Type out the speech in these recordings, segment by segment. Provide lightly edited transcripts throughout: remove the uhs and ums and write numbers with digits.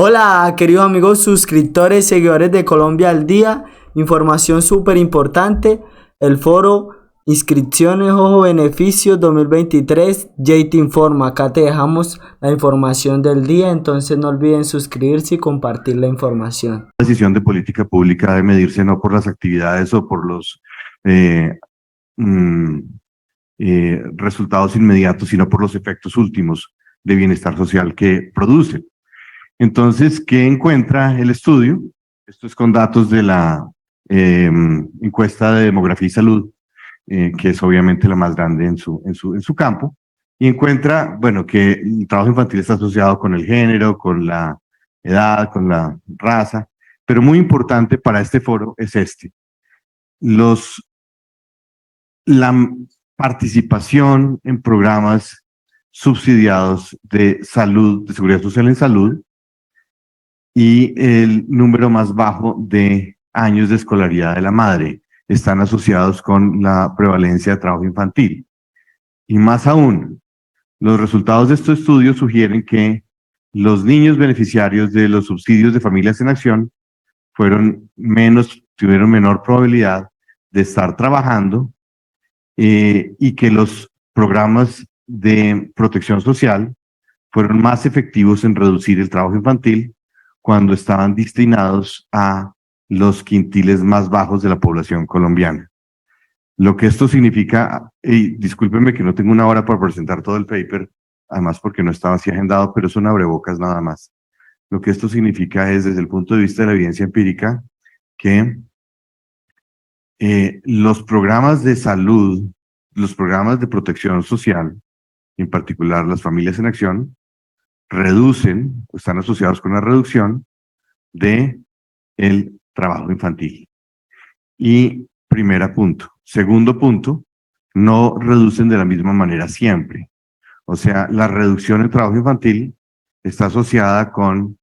Hola, queridos amigos suscriptores, seguidores de Colombia al Día. Información súper importante. El foro Inscripciones Ojo Beneficios 2023. JT Informa. Acá te dejamos la información del día. Entonces no olviden suscribirse y compartir la información. La decisión de política pública debe medirse no por las actividades o por los resultados inmediatos, sino por los efectos últimos de bienestar social que produce. Entonces, ¿qué encuentra el estudio? Esto es con datos de la encuesta de demografía y salud, que es obviamente la más grande en su campo, y encuentra, bueno, que el trabajo infantil está asociado con el género, con la edad, con la raza, pero muy importante para este foro es la participación en programas subsidiados de salud, de seguridad social en salud, y el número más bajo de años de escolaridad de la madre están asociados con la prevalencia de trabajo infantil. Y más aún, los resultados de estos estudios sugieren que los niños beneficiarios de los subsidios de Familias en Acción tuvieron menor probabilidad de estar trabajando y que los programas de protección social fueron más efectivos en reducir el trabajo infantil cuando estaban destinados a los quintiles más bajos de la población colombiana. Lo que esto significa, y discúlpenme que no tengo una hora para presentar todo el paper, además porque no estaba así agendado, pero es un abrebocas nada más. Lo que esto significa es, desde el punto de vista de la evidencia empírica, que los programas de salud, los programas de protección social, en particular las Familias en Acción, reducen, están asociados con la reducción de el trabajo infantil. Y primer punto. Segundo punto, no reducen de la misma manera siempre. O sea, la reducción del trabajo infantil está asociada con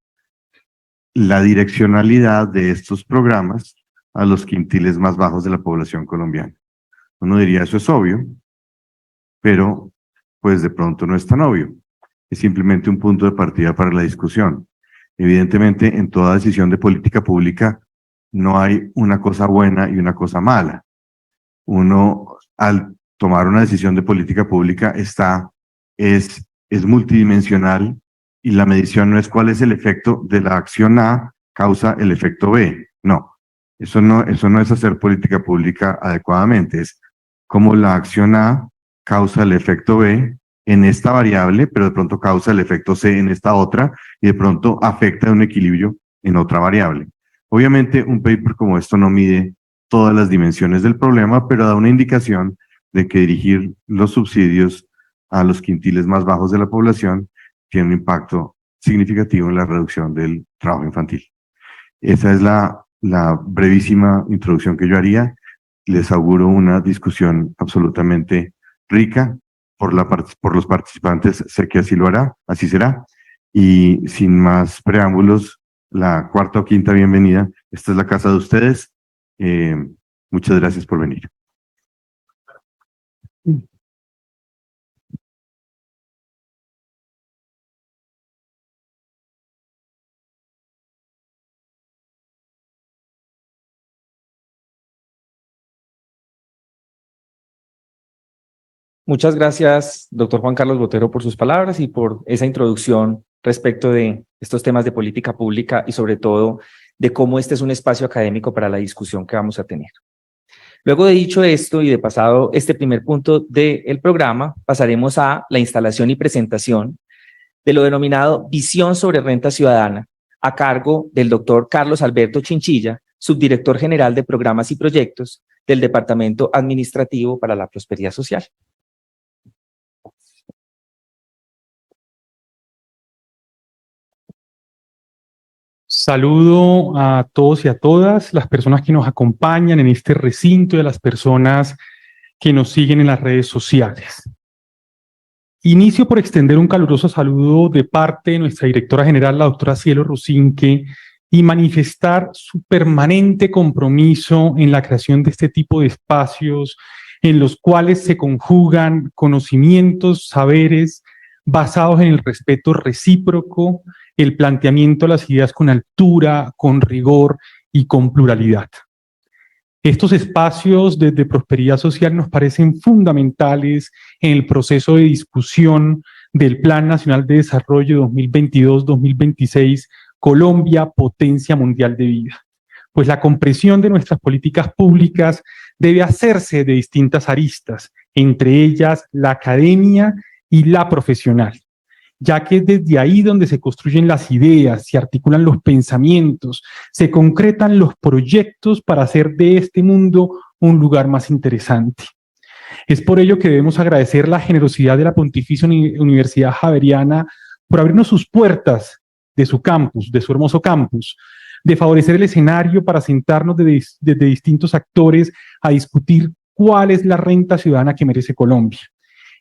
la direccionalidad de estos programas a los quintiles más bajos de la población colombiana. Uno diría, eso es obvio, pero pues de pronto no es tan obvio. Es simplemente un punto de partida para la discusión. Evidentemente, en toda decisión de política pública no hay una cosa buena y una cosa mala. Uno, al tomar una decisión de política pública, es multidimensional, y la medición no es cuál es el efecto de la acción A causa el efecto B. No, eso no es hacer política pública adecuadamente. Es cómo la acción A causa el efecto B en esta variable, pero de pronto causa el efecto C en esta otra, y de pronto afecta un equilibrio en otra variable. Obviamente, un paper como esto no mide todas las dimensiones del problema, pero da una indicación de que dirigir los subsidios a los quintiles más bajos de la población tiene un impacto significativo en la reducción del trabajo infantil. Esa es la brevísima introducción que yo haría. Les auguro una discusión absolutamente rica. Por los participantes, sé que así lo hará, así será. Y sin más preámbulos, la cuarta o quinta bienvenida. Esta es la casa de ustedes. Muchas gracias por venir. Muchas gracias, doctor Juan Carlos Botero, por sus palabras y por esa introducción respecto de estos temas de política pública y sobre todo de cómo este es un espacio académico para la discusión que vamos a tener. Luego de dicho esto y de pasado este primer punto del programa, pasaremos a la instalación y presentación de lo denominado Visión sobre Renta Ciudadana, a cargo del doctor Carlos Alberto Chinchilla, subdirector general de Programas y Proyectos del Departamento Administrativo para la Prosperidad Social. Saludo a todos y a todas las personas que nos acompañan en este recinto y a las personas que nos siguen en las redes sociales. Inicio por extender un caluroso saludo de parte de nuestra directora general, la doctora Cielo Rosinque, y manifestar su permanente compromiso en la creación de este tipo de espacios en los cuales se conjugan conocimientos, saberes, basados en el respeto recíproco, el planteamiento de las ideas con altura, con rigor y con pluralidad. Estos espacios desde Prosperidad Social nos parecen fundamentales en el proceso de discusión del Plan Nacional de Desarrollo 2022-2026, Colombia, potencia mundial de vida. Pues la comprensión de nuestras políticas públicas debe hacerse de distintas aristas, entre ellas la academia y la profesional, ya que es desde ahí donde se construyen las ideas, se articulan los pensamientos, se concretan los proyectos para hacer de este mundo un lugar más interesante. Es por ello que debemos agradecer la generosidad de la Pontificia Universidad Javeriana por abrirnos sus puertas de su campus, de su hermoso campus, de favorecer el escenario para sentarnos desde distintos actores a discutir cuál es la renta ciudadana que merece Colombia.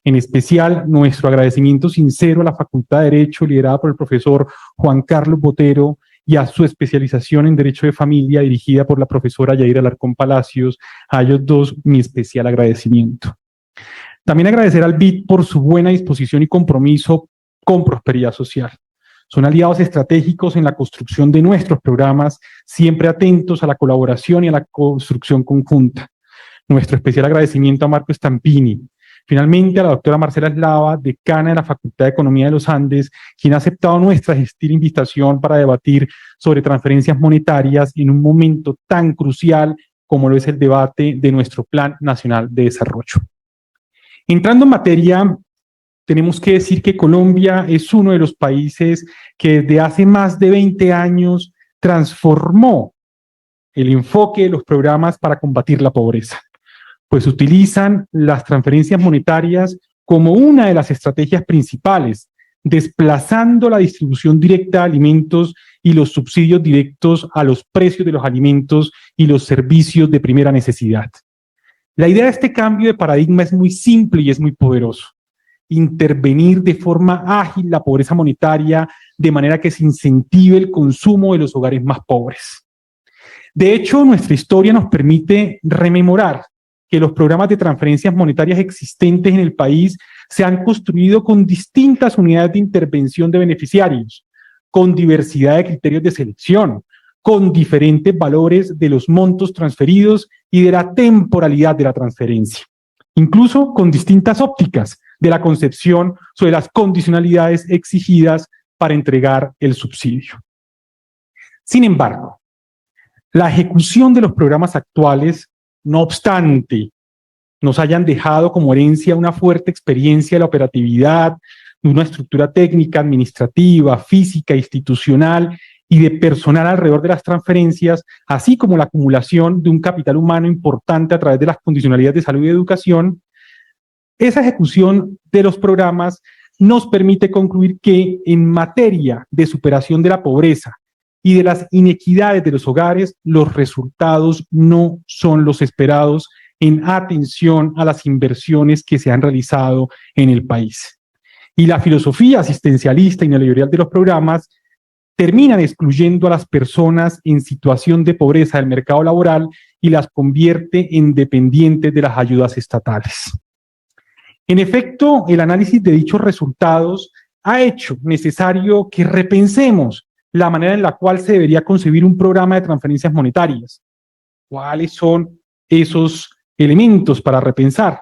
En especial, nuestro agradecimiento sincero a la Facultad de Derecho, liderada por el profesor Juan Carlos Botero, y a su especialización en Derecho de Familia, dirigida por la profesora Yaira Alarcón Palacios. A ellos dos, mi especial agradecimiento. También agradecer al BID por su buena disposición y compromiso con Prosperidad Social. Son aliados estratégicos en la construcción de nuestros programas, siempre atentos a la colaboración y a la construcción conjunta. Nuestro especial agradecimiento a Marco Stampini. Finalmente, a la doctora Marcela Eslava, decana de la Facultad de Economía de los Andes, quien ha aceptado nuestra gentil invitación para debatir sobre transferencias monetarias en un momento tan crucial como lo es el debate de nuestro Plan Nacional de Desarrollo. Entrando en materia, tenemos que decir que Colombia es uno de los países que desde hace más de 20 años transformó el enfoque de los programas para combatir la pobreza, pues utilizan las transferencias monetarias como una de las estrategias principales, desplazando la distribución directa de alimentos y los subsidios directos a los precios de los alimentos y los servicios de primera necesidad. La idea de este cambio de paradigma es muy simple y es muy poderoso. Intervenir de forma ágil la pobreza monetaria de manera que se incentive el consumo de los hogares más pobres. De hecho, nuestra historia nos permite rememorar que los programas de transferencias monetarias existentes en el país se han construido con distintas unidades de intervención de beneficiarios, con diversidad de criterios de selección, con diferentes valores de los montos transferidos y de la temporalidad de la transferencia, incluso con distintas ópticas de la concepción sobre las condicionalidades exigidas para entregar el subsidio. Sin embargo, la ejecución de los programas actuales, no obstante nos hayan dejado como herencia una fuerte experiencia de la operatividad, de una estructura técnica, administrativa, física, institucional y de personal alrededor de las transferencias, así como la acumulación de un capital humano importante a través de las condicionalidades de salud y educación, esa ejecución de los programas nos permite concluir que en materia de superación de la pobreza y de las inequidades de los hogares, los resultados no son los esperados en atención a las inversiones que se han realizado en el país. Y la filosofía asistencialista y neoliberal de los programas terminan excluyendo a las personas en situación de pobreza del mercado laboral y las convierte en dependientes de las ayudas estatales. En efecto, el análisis de dichos resultados ha hecho necesario que repensemos la manera en la cual se debería concebir un programa de transferencias monetarias. ¿Cuáles son esos elementos para repensar?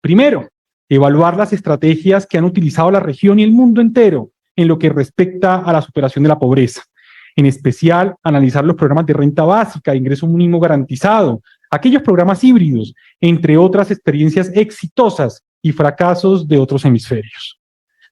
Primero, evaluar las estrategias que han utilizado la región y el mundo entero en lo que respecta a la superación de la pobreza. En especial, analizar los programas de renta básica, de ingreso mínimo garantizado, aquellos programas híbridos, entre otras experiencias exitosas y fracasos de otros hemisferios.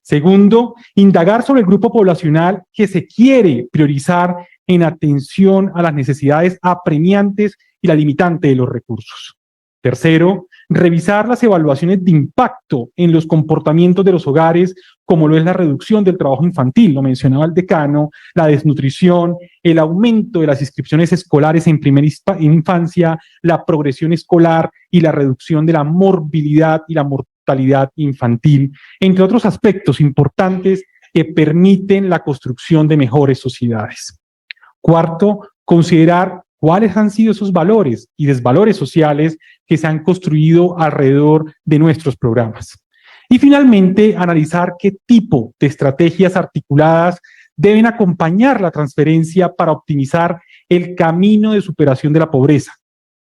Segundo, indagar sobre el grupo poblacional que se quiere priorizar en atención a las necesidades apremiantes y la limitante de los recursos. Tercero, revisar las evaluaciones de impacto en los comportamientos de los hogares, como lo es la reducción del trabajo infantil, lo mencionaba el decano, la desnutrición, el aumento de las inscripciones escolares en primera infancia, la progresión escolar y la reducción de la morbilidad y la mortalidad infantil, entre otros aspectos importantes que permiten la construcción de mejores sociedades. Cuarto, considerar cuáles han sido esos valores y desvalores sociales que se han construido alrededor de nuestros programas. Y finalmente, analizar qué tipo de estrategias articuladas deben acompañar la transferencia para optimizar el camino de superación de la pobreza,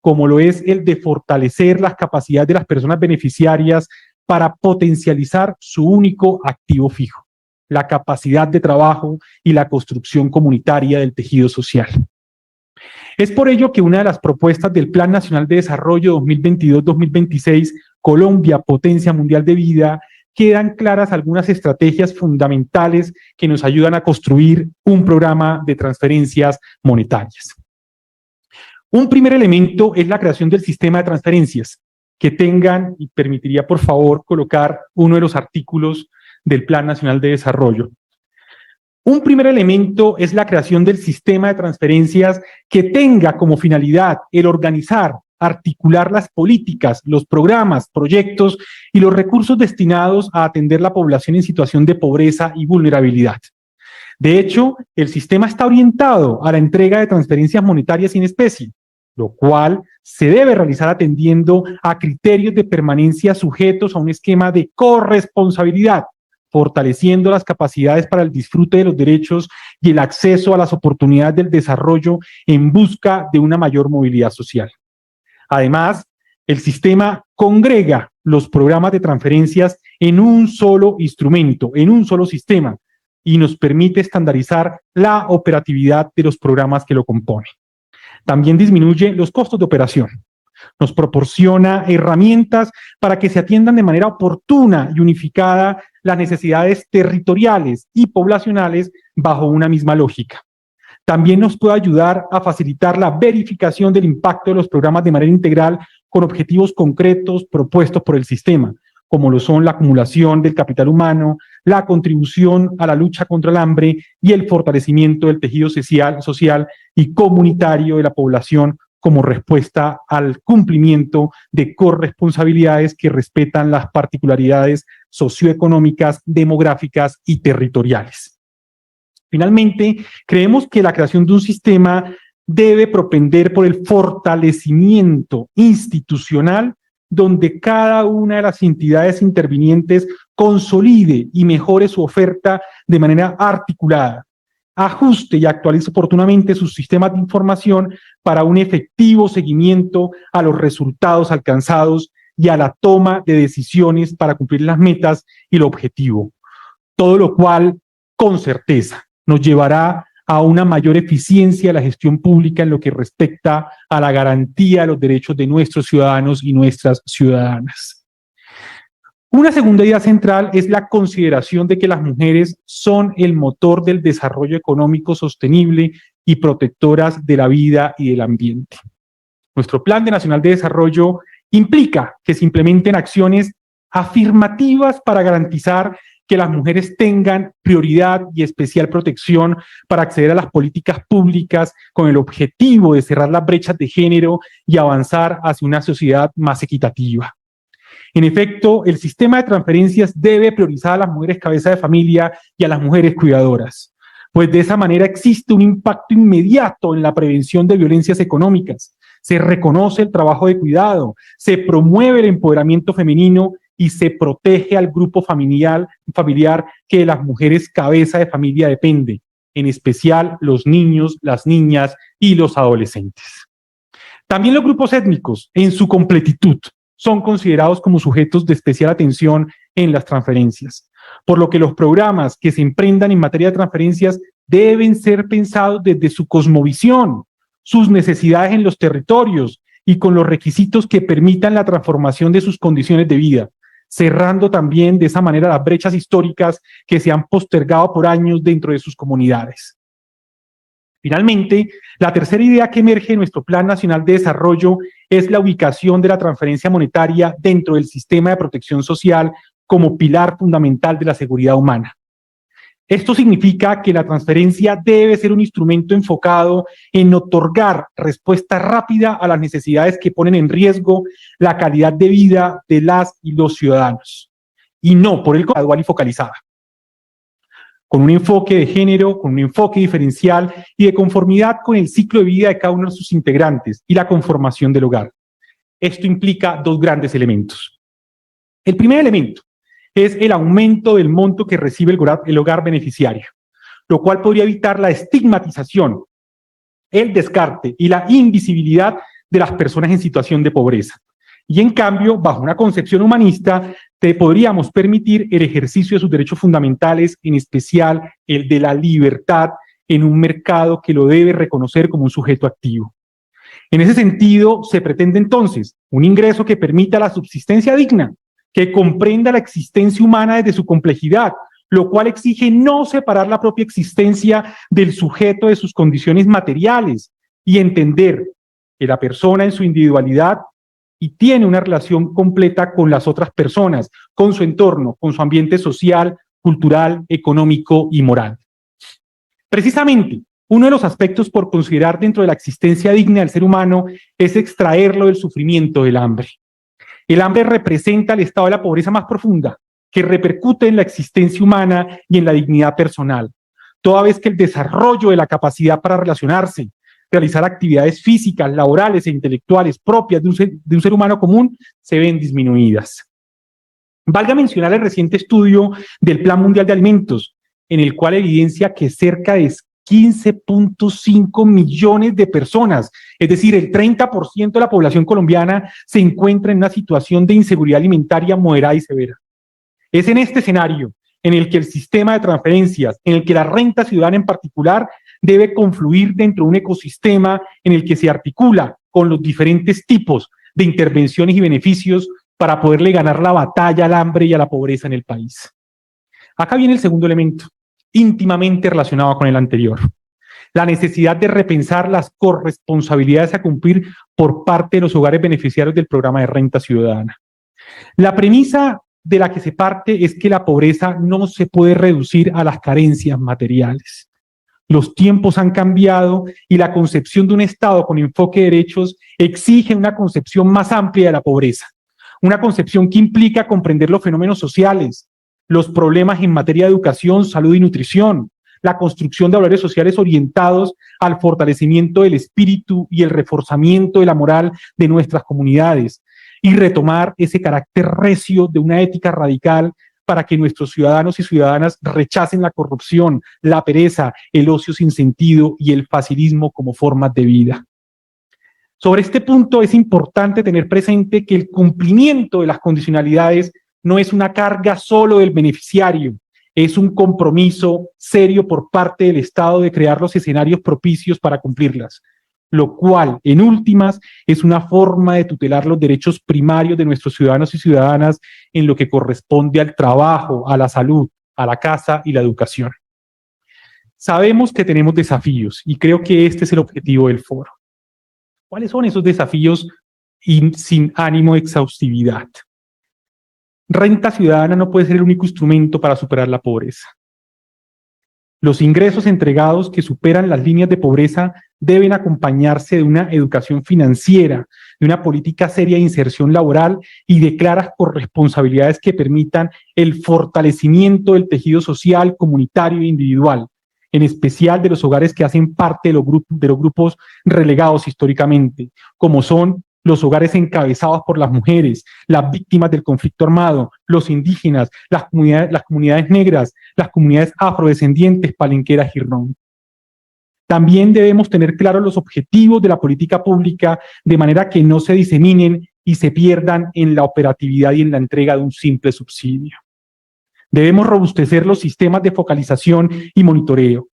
como lo es el de fortalecer las capacidades de las personas beneficiarias para potencializar su único activo fijo, la capacidad de trabajo y la construcción comunitaria del tejido social. Es por ello que una de las propuestas del Plan Nacional de Desarrollo 2022-2026, Colombia, Potencia Mundial de Vida, quedan claras algunas estrategias fundamentales que nos ayudan a construir un programa de transferencias monetarias. Un primer elemento es la creación del sistema de transferencias, que tengan, y permitiría por favor colocar uno de los artículos del Plan Nacional de Desarrollo. Un primer elemento es la creación del sistema de transferencias que tenga como finalidad el organizar, articular las políticas, los programas, proyectos y los recursos destinados a atender la población en situación de pobreza y vulnerabilidad. De hecho, el sistema está orientado a la entrega de transferencias monetarias en especie, lo cual se debe realizar atendiendo a criterios de permanencia sujetos a un esquema de corresponsabilidad, fortaleciendo las capacidades para el disfrute de los derechos y el acceso a las oportunidades del desarrollo en busca de una mayor movilidad social. Además, el sistema congrega los programas de transferencias en un solo instrumento, en un solo sistema, y nos permite estandarizar la operatividad de los programas que lo componen. También disminuye los costos de operación. Nos proporciona herramientas para que se atiendan de manera oportuna y unificada las necesidades territoriales y poblacionales bajo una misma lógica. También nos puede ayudar a facilitar la verificación del impacto de los programas de manera integral con objetivos concretos propuestos por el sistema, como lo son la acumulación del capital humano, la contribución a la lucha contra el hambre y el fortalecimiento del tejido social y comunitario de la población como respuesta al cumplimiento de corresponsabilidades que respetan las particularidades socioeconómicas, demográficas y territoriales. Finalmente, creemos que la creación de un sistema debe propender por el fortalecimiento institucional donde cada una de las entidades intervinientes consolide y mejore su oferta de manera articulada, ajuste y actualice oportunamente sus sistemas de información para un efectivo seguimiento a los resultados alcanzados y a la toma de decisiones para cumplir las metas y el objetivo. Todo lo cual, con certeza, nos llevará a una mayor eficiencia de la gestión pública en lo que respecta a la garantía de los derechos de nuestros ciudadanos y nuestras ciudadanas. Una segunda idea central es la consideración de que las mujeres son el motor del desarrollo económico sostenible y protectoras de la vida y del ambiente. Nuestro Plan Nacional de Desarrollo implica que se implementen acciones afirmativas para garantizar que las mujeres tengan prioridad y especial protección para acceder a las políticas públicas con el objetivo de cerrar las brechas de género y avanzar hacia una sociedad más equitativa. En efecto, el sistema de transferencias debe priorizar a las mujeres cabeza de familia y a las mujeres cuidadoras, pues de esa manera existe un impacto inmediato en la prevención de violencias económicas, se reconoce el trabajo de cuidado, se promueve el empoderamiento femenino y se protege al grupo familiar que de las mujeres cabeza de familia depende, en especial los niños, las niñas y los adolescentes. También los grupos étnicos, en su completitud, son considerados como sujetos de especial atención en las transferencias, por lo que los programas que se emprendan en materia de transferencias deben ser pensados desde su cosmovisión, sus necesidades en los territorios y con los requisitos que permitan la transformación de sus condiciones de vida, cerrando también de esa manera las brechas históricas que se han postergado por años dentro de sus comunidades. Finalmente, la tercera idea que emerge en nuestro Plan Nacional de Desarrollo es la ubicación de la transferencia monetaria dentro del sistema de protección social como pilar fundamental de la seguridad humana. Esto significa que la transferencia debe ser un instrumento enfocado en otorgar respuesta rápida a las necesidades que ponen en riesgo la calidad de vida de las y los ciudadanos, y no por el gradual y focalizada, con un enfoque de género, con un enfoque diferencial y de conformidad con el ciclo de vida de cada uno de sus integrantes y la conformación del hogar. Esto implica dos grandes elementos. El primer elemento es el aumento del monto que recibe el hogar beneficiario, lo cual podría evitar la estigmatización, el descarte y la invisibilidad de las personas en situación de pobreza. Y en cambio, bajo una concepción humanista, podríamos permitir el ejercicio de sus derechos fundamentales, en especial el de la libertad, en un mercado que lo debe reconocer como un sujeto activo. En ese sentido, se pretende entonces un ingreso que permita la subsistencia digna, que comprenda la existencia humana desde su complejidad, lo cual exige no separar la propia existencia del sujeto de sus condiciones materiales y entender que la persona en su individualidad y tiene una relación completa con las otras personas, con su entorno, con su ambiente social, cultural, económico y moral. Precisamente, uno de los aspectos por considerar dentro de la existencia digna del ser humano es extraerlo del sufrimiento del hambre. El hambre representa el estado de la pobreza más profunda, que repercute en la existencia humana y en la dignidad personal, toda vez que el desarrollo de la capacidad para relacionarse, realizar actividades físicas, laborales e intelectuales propias de un ser humano común se ven disminuidas. Valga mencionar el reciente estudio del Plan Mundial de Alimentos, en el cual evidencia que cerca de 15.5 millones de personas, es decir, el 30% de la población colombiana, se encuentra en una situación de inseguridad alimentaria moderada y severa. Es en este escenario en el que el sistema de transferencias, en el que la renta ciudadana en particular, debe confluir dentro de un ecosistema en el que se articula con los diferentes tipos de intervenciones y beneficios para poderle ganar la batalla al hambre y a la pobreza en el país. Acá viene el segundo elemento, íntimamente relacionado con el anterior: la necesidad de repensar las corresponsabilidades a cumplir por parte de los hogares beneficiarios del programa de renta ciudadana. La premisa de la que se parte es que la pobreza no se puede reducir a las carencias materiales. Los tiempos han cambiado y la concepción de un Estado con enfoque de derechos exige una concepción más amplia de la pobreza, una concepción que implica comprender los fenómenos sociales, los problemas en materia de educación, salud y nutrición, la construcción de valores sociales orientados al fortalecimiento del espíritu y el reforzamiento de la moral de nuestras comunidades, y retomar ese carácter recio de una ética radical para que nuestros ciudadanos y ciudadanas rechacen la corrupción, la pereza, el ocio sin sentido y el facilismo como formas de vida. Sobre este punto es importante tener presente que el cumplimiento de las condicionalidades no es una carga solo del beneficiario, es un compromiso serio por parte del Estado de crear los escenarios propicios para cumplirlas, lo cual, en últimas, es una forma de tutelar los derechos primarios de nuestros ciudadanos y ciudadanas en lo que corresponde al trabajo, a la salud, a la casa y la educación. Sabemos que tenemos desafíos y creo que este es el objetivo del foro. ¿Cuáles son esos desafíos sin ánimo de exhaustividad? Renta ciudadana no puede ser el único instrumento para superar la pobreza. Los ingresos entregados que superan las líneas de pobreza deben acompañarse de una educación financiera, de una política seria de inserción laboral y de claras corresponsabilidades que permitan el fortalecimiento del tejido social, comunitario e individual, en especial de los hogares que hacen parte de los grupos relegados históricamente, como son los hogares encabezados por las mujeres, las víctimas del conflicto armado, los indígenas, las comunidades negras, las comunidades afrodescendientes, palenqueras y rom. También debemos tener claros los objetivos de la política pública de manera que no se diseminen y se pierdan en la operatividad y en la entrega de un simple subsidio. Debemos robustecer los sistemas de focalización y monitoreo,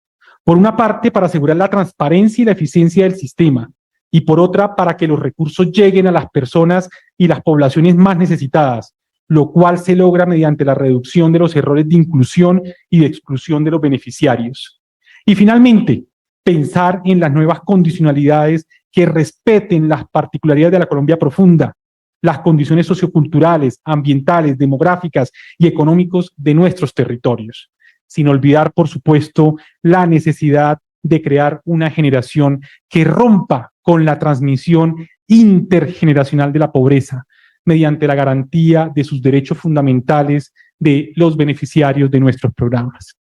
por una parte para asegurar la transparencia y la eficiencia del sistema, y por otra para que los recursos lleguen a las personas y las poblaciones más necesitadas, lo cual se logra mediante la reducción de los errores de inclusión y de exclusión de los beneficiarios. Y finalmente, pensar en las nuevas condicionalidades que respeten las particularidades de la Colombia profunda, las condiciones socioculturales, ambientales, demográficas y económicos de nuestros territorios, sin olvidar, por supuesto, la necesidad de crear una generación que rompa con la transmisión intergeneracional de la pobreza mediante la garantía de sus derechos fundamentales de los beneficiarios de nuestros programas.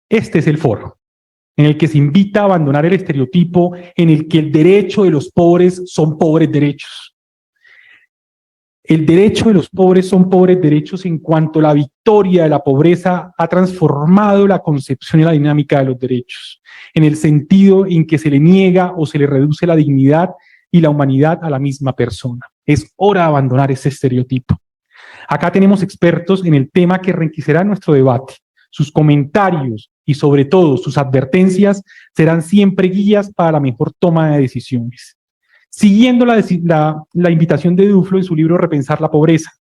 Este es el foro en el que se invita a abandonar el estereotipo en el que el derecho de los pobres son pobres derechos. El derecho de los pobres son pobres derechos en cuanto la victoria de la pobreza ha transformado la concepción y la dinámica de los derechos, en el sentido en que se le niega o se le reduce la dignidad y la humanidad a la misma persona. Es hora de abandonar ese estereotipo. Acá tenemos expertos en el tema que enriquecerán nuestro debate. Sus comentarios y sobre todo sus advertencias serán siempre guías para la mejor toma de decisiones. Siguiendo la invitación de Duflo en su libro Repensar la pobreza,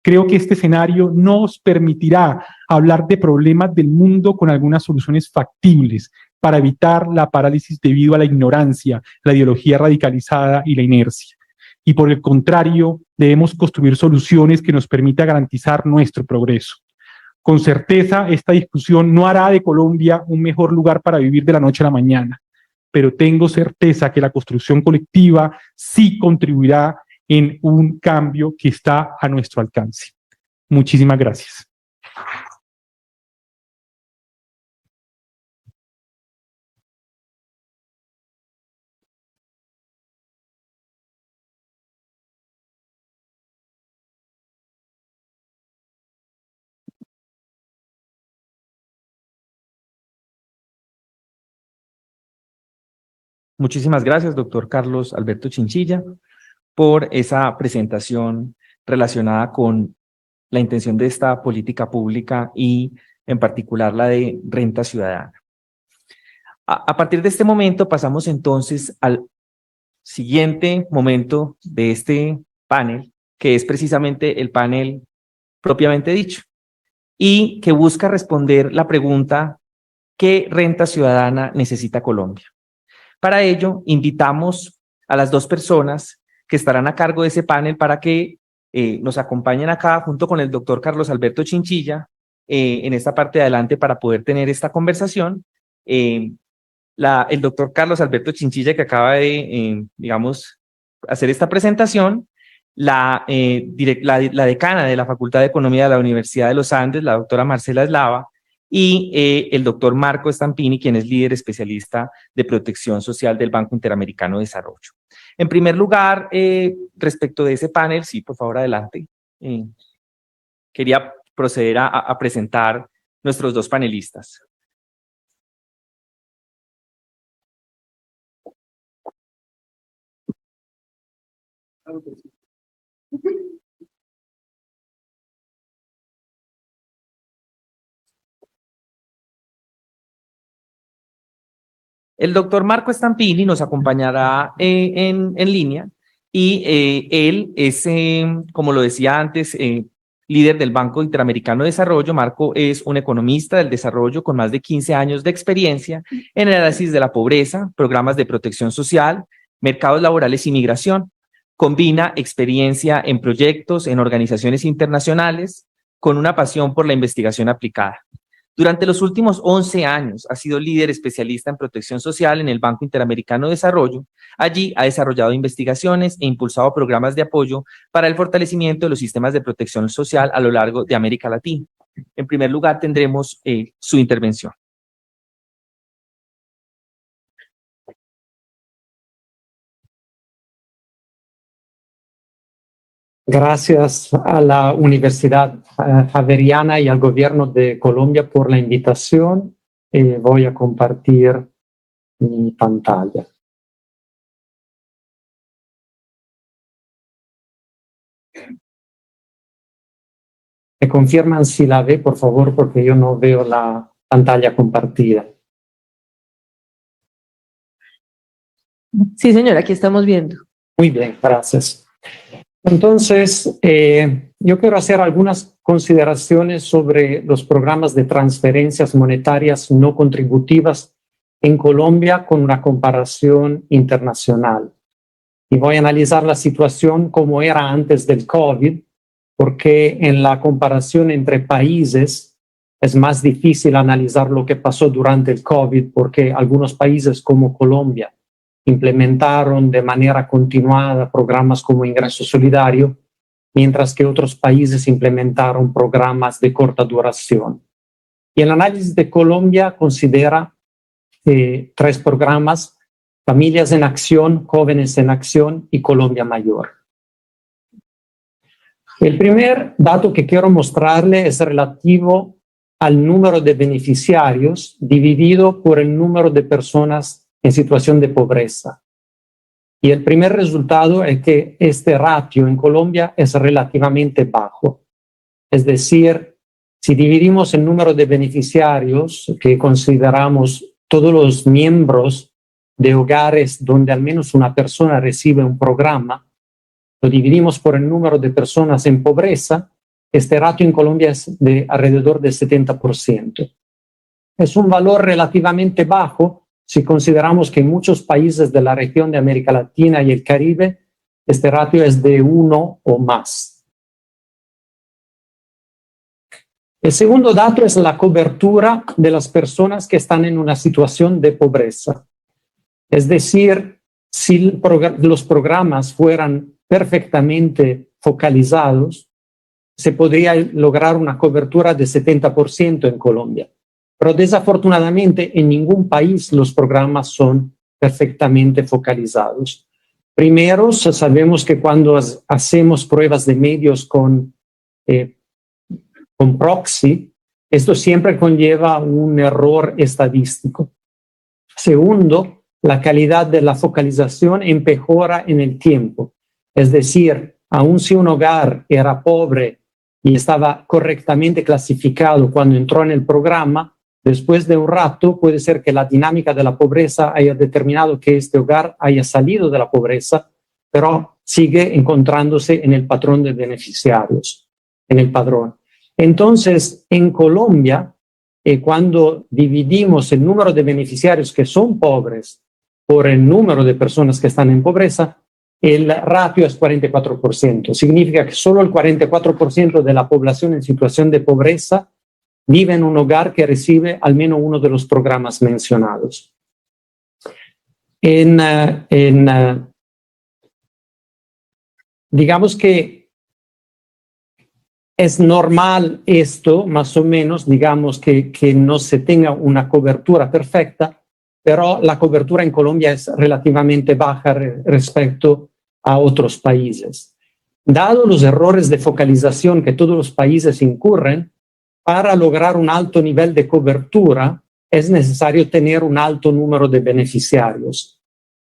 creo que este escenario nos permitirá hablar de problemas del mundo con algunas soluciones factibles para evitar la parálisis debido a la ignorancia, la ideología radicalizada y la inercia. Y por el contrario, debemos construir soluciones que nos permitan garantizar nuestro progreso. Con certeza, esta discusión no hará de Colombia un mejor lugar para vivir de la noche a la mañana, pero tengo certeza que la construcción colectiva sí contribuirá en un cambio que está a nuestro alcance. Muchísimas gracias. Muchísimas gracias, doctor Carlos Alberto Chinchilla, por esa presentación relacionada con la intención de esta política pública y en particular la de renta ciudadana. A partir de este momento pasamos entonces al siguiente momento de este panel, que es precisamente el panel propiamente dicho, y que busca responder la pregunta: ¿qué renta ciudadana necesita Colombia? Para ello, invitamos a las dos personas que estarán a cargo de ese panel para que nos acompañen acá junto con el doctor Carlos Alberto Chinchilla en esta parte de adelante para poder tener esta conversación. El doctor Carlos Alberto Chinchilla, que acaba de, digamos, hacer esta presentación, la decana de la Facultad de Economía de la Universidad de los Andes, la doctora Marcela Eslava, y el doctor Marco Stampini, quien es líder especialista de protección social del Banco Interamericano de Desarrollo. En primer lugar, respecto de ese panel, sí, por favor, adelante. Quería proceder a presentar nuestros dos panelistas. El doctor Marco Stampini nos acompañará en línea y él es, como lo decía antes, líder del Banco Interamericano de Desarrollo. Marco es un economista del desarrollo con más de 15 años de experiencia en el análisis de la pobreza, programas de protección social, mercados laborales y migración. Combina experiencia en proyectos en organizaciones internacionales con una pasión por la investigación aplicada. Durante los últimos 11 años ha sido líder especialista en protección social en el Banco Interamericano de Desarrollo. Allí ha desarrollado investigaciones e impulsado programas de apoyo para el fortalecimiento de los sistemas de protección social a lo largo de América Latina. En primer lugar, tendremos su intervención. Gracias a la Universidad Javeriana y al Gobierno de Colombia por la invitación. Voy a compartir mi pantalla. Me confirman si la ve, por favor, porque yo no veo la pantalla compartida. Sí, señora, aquí estamos viendo. Muy bien, gracias. Entonces, yo quiero hacer algunas consideraciones sobre los programas de transferencias monetarias no contributivas en Colombia con una comparación internacional. Y voy a analizar la situación como era antes del COVID, porque en la comparación entre países es más difícil analizar lo que pasó durante el COVID, porque algunos países como Colombia implementaron de manera continuada programas como Ingreso Solidario, mientras que otros países implementaron programas de corta duración. Y el análisis de Colombia considera 3 programas: Familias en Acción, Jóvenes en Acción y Colombia Mayor. El primer dato que quiero mostrarle es relativo al número de beneficiarios dividido por el número de personas en situación de pobreza. Y el primer resultado es que este ratio en Colombia es relativamente bajo. Es decir, si dividimos el número de beneficiarios, que consideramos todos los miembros de hogares donde al menos una persona recibe un programa, lo dividimos por el número de personas en pobreza, este ratio en Colombia es de alrededor del 70%. Es un valor relativamente bajo si consideramos que en muchos países de la región de América Latina y el Caribe, este ratio es de 1 o más. El segundo dato es la cobertura de las personas que están en una situación de pobreza. Es decir, si los programas fueran perfectamente focalizados, se podría lograr una cobertura de 70% en Colombia. Pero desafortunadamente en ningún país los programas son perfectamente focalizados. Primero, sabemos que cuando hacemos pruebas de medios con proxy, esto siempre conlleva un error estadístico. Segundo, la calidad de la focalización empeora en el tiempo. Es decir, aun si un hogar era pobre y estaba correctamente clasificado cuando entró en el programa, después de un rato puede ser que la dinámica de la pobreza haya determinado que este hogar haya salido de la pobreza, pero sigue encontrándose en el patrón de beneficiarios, en el padrón. Entonces, en Colombia, cuando dividimos el número de beneficiarios que son pobres por el número de personas que están en pobreza, el ratio es 44%. Significa que solo el 44% de la población en situación de pobreza vive en un hogar que recibe al menos uno de los programas mencionados. Digamos que es normal esto, más o menos, digamos que no se tenga una cobertura perfecta, pero la cobertura en Colombia es relativamente baja respecto a otros países. Dado los errores de focalización que todos los países incurren, para lograr un alto nivel de cobertura es necesario tener un alto número de beneficiarios.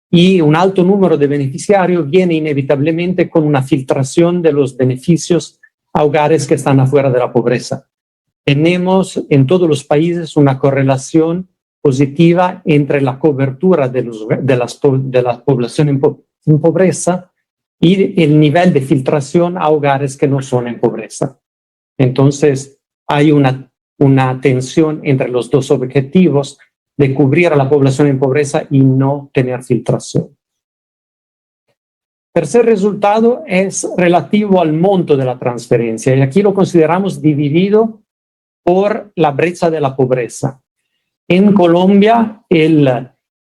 Y un alto número de beneficiarios viene inevitablemente con una filtración de los beneficios a hogares que están afuera de la pobreza. Tenemos en todos los países una correlación positiva entre la cobertura de la población en pobreza y el nivel de filtración a hogares que no son en pobreza. Entonces, hay una tensión entre los dos objetivos de cubrir a la población en pobreza y no tener filtración. Tercer resultado es relativo al monto de la transferencia y aquí lo consideramos dividido por la brecha de la pobreza. En Colombia, el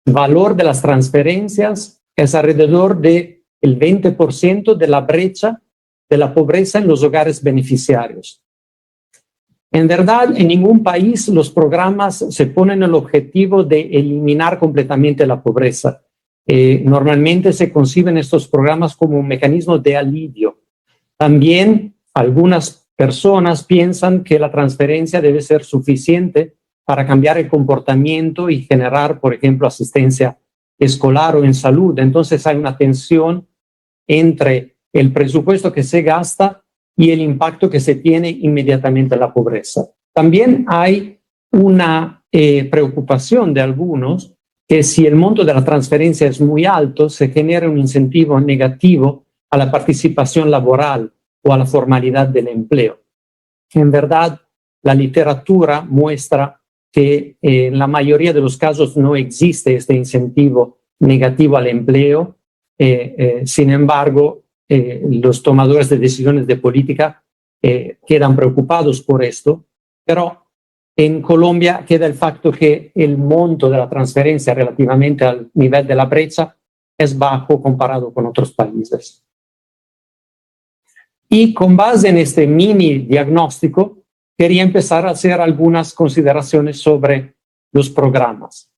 valor de las transferencias es alrededor del 20% de la brecha de la pobreza en los hogares beneficiarios. En verdad, en ningún país los programas se ponen el objetivo de eliminar completamente la pobreza. Normalmente se conciben estos programas como un mecanismo de alivio. También algunas personas piensan que la transferencia debe ser suficiente para cambiar el comportamiento y generar, por ejemplo, asistencia escolar o en salud. Entonces hay una tensión entre el presupuesto que se gasta y el impacto que se tiene inmediatamente en la pobreza. También hay una preocupación de algunos que si el monto de la transferencia es muy alto, se genera un incentivo negativo a la participación laboral o a la formalidad del empleo. En verdad, la literatura muestra que en la mayoría de los casos no existe este incentivo negativo al empleo. Sin embargo, los tomadores de decisiones de política quedan preocupados por esto, pero en Colombia queda el facto que el monto de la transferencia relativamente al nivel de la brecha es bajo comparado con otros países. Y con base en este mini diagnóstico, quería empezar a hacer algunas consideraciones sobre los programas.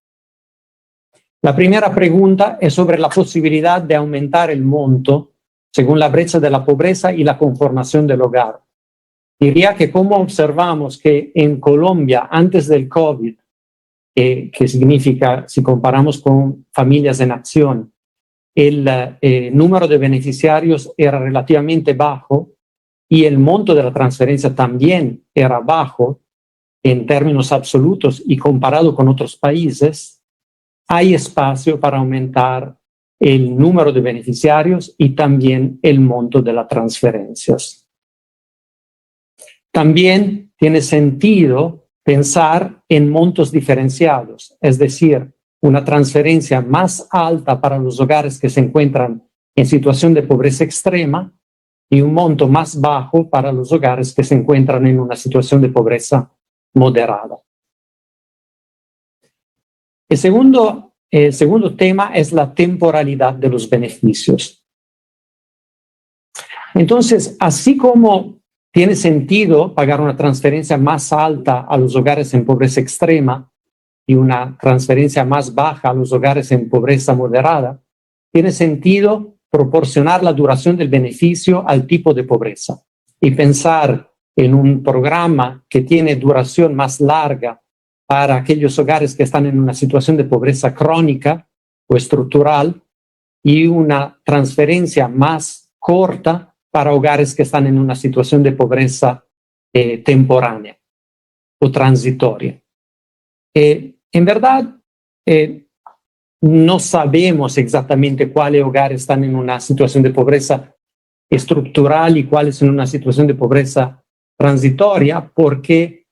La primera pregunta es sobre la posibilidad de aumentar el monto según la brecha de la pobreza y la conformación del hogar. Diría que como observamos que en Colombia, antes del COVID, que significa, si comparamos con familias en acción, el número de beneficiarios era relativamente bajo y el monto de la transferencia también era bajo en términos absolutos y comparado con otros países, hay espacio para aumentar el número de beneficiarios y también el monto de las transferencias. También tiene sentido pensar en montos diferenciados, es decir, una transferencia más alta para los hogares que se encuentran en situación de pobreza extrema y un monto más bajo para los hogares que se encuentran en una situación de pobreza moderada. El segundo tema es la temporalidad de los beneficios. Entonces, así como tiene sentido pagar una transferencia más alta a los hogares en pobreza extrema y una transferencia más baja a los hogares en pobreza moderada, tiene sentido proporcionar la duración del beneficio al tipo de pobreza y pensar en un programa que tiene duración más larga para aquellos hogares que están en una situación de pobreza crónica o estructural y una transferencia más corta para hogares que están en una situación de pobreza temporánea o transitoria. En verdad, no sabemos exactamente cuáles hogares están en una situación de pobreza estructural y cuáles en una situación de pobreza transitoria porque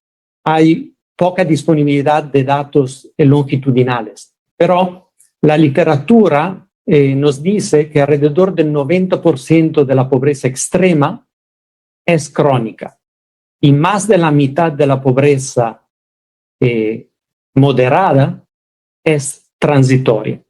hay poca disponibilidad de datos longitudinales. Pero la literatura nos dice que alrededor del 90% de la pobreza extrema es crónica y más de la mitad de la pobreza moderada es transitoria.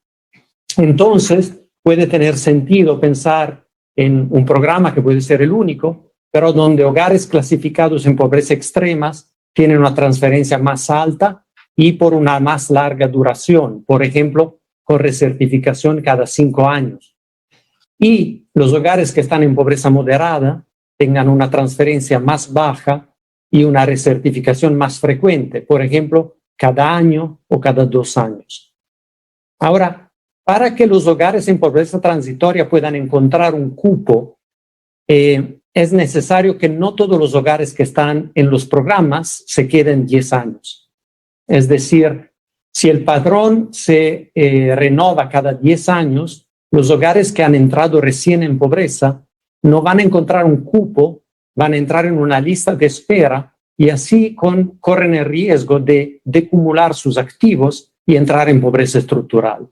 Entonces, puede tener sentido pensar en un programa que puede ser el único, pero donde hogares clasificados en pobreza extremas tienen una transferencia más alta y por una más larga duración, por ejemplo, con recertificación cada 5 años. Y los hogares que están en pobreza moderada tengan una transferencia más baja y una recertificación más frecuente, por ejemplo, cada año o cada 2 años. Ahora, para que los hogares en pobreza transitoria puedan encontrar un cupo, es necesario que no todos los hogares que están en los programas se queden 10 años. Es decir, si el padrón se renova cada 10 años, los hogares que han entrado recién en pobreza no van a encontrar un cupo, van a entrar en una lista de espera y así corren el riesgo de acumular sus activos y entrar en pobreza estructural.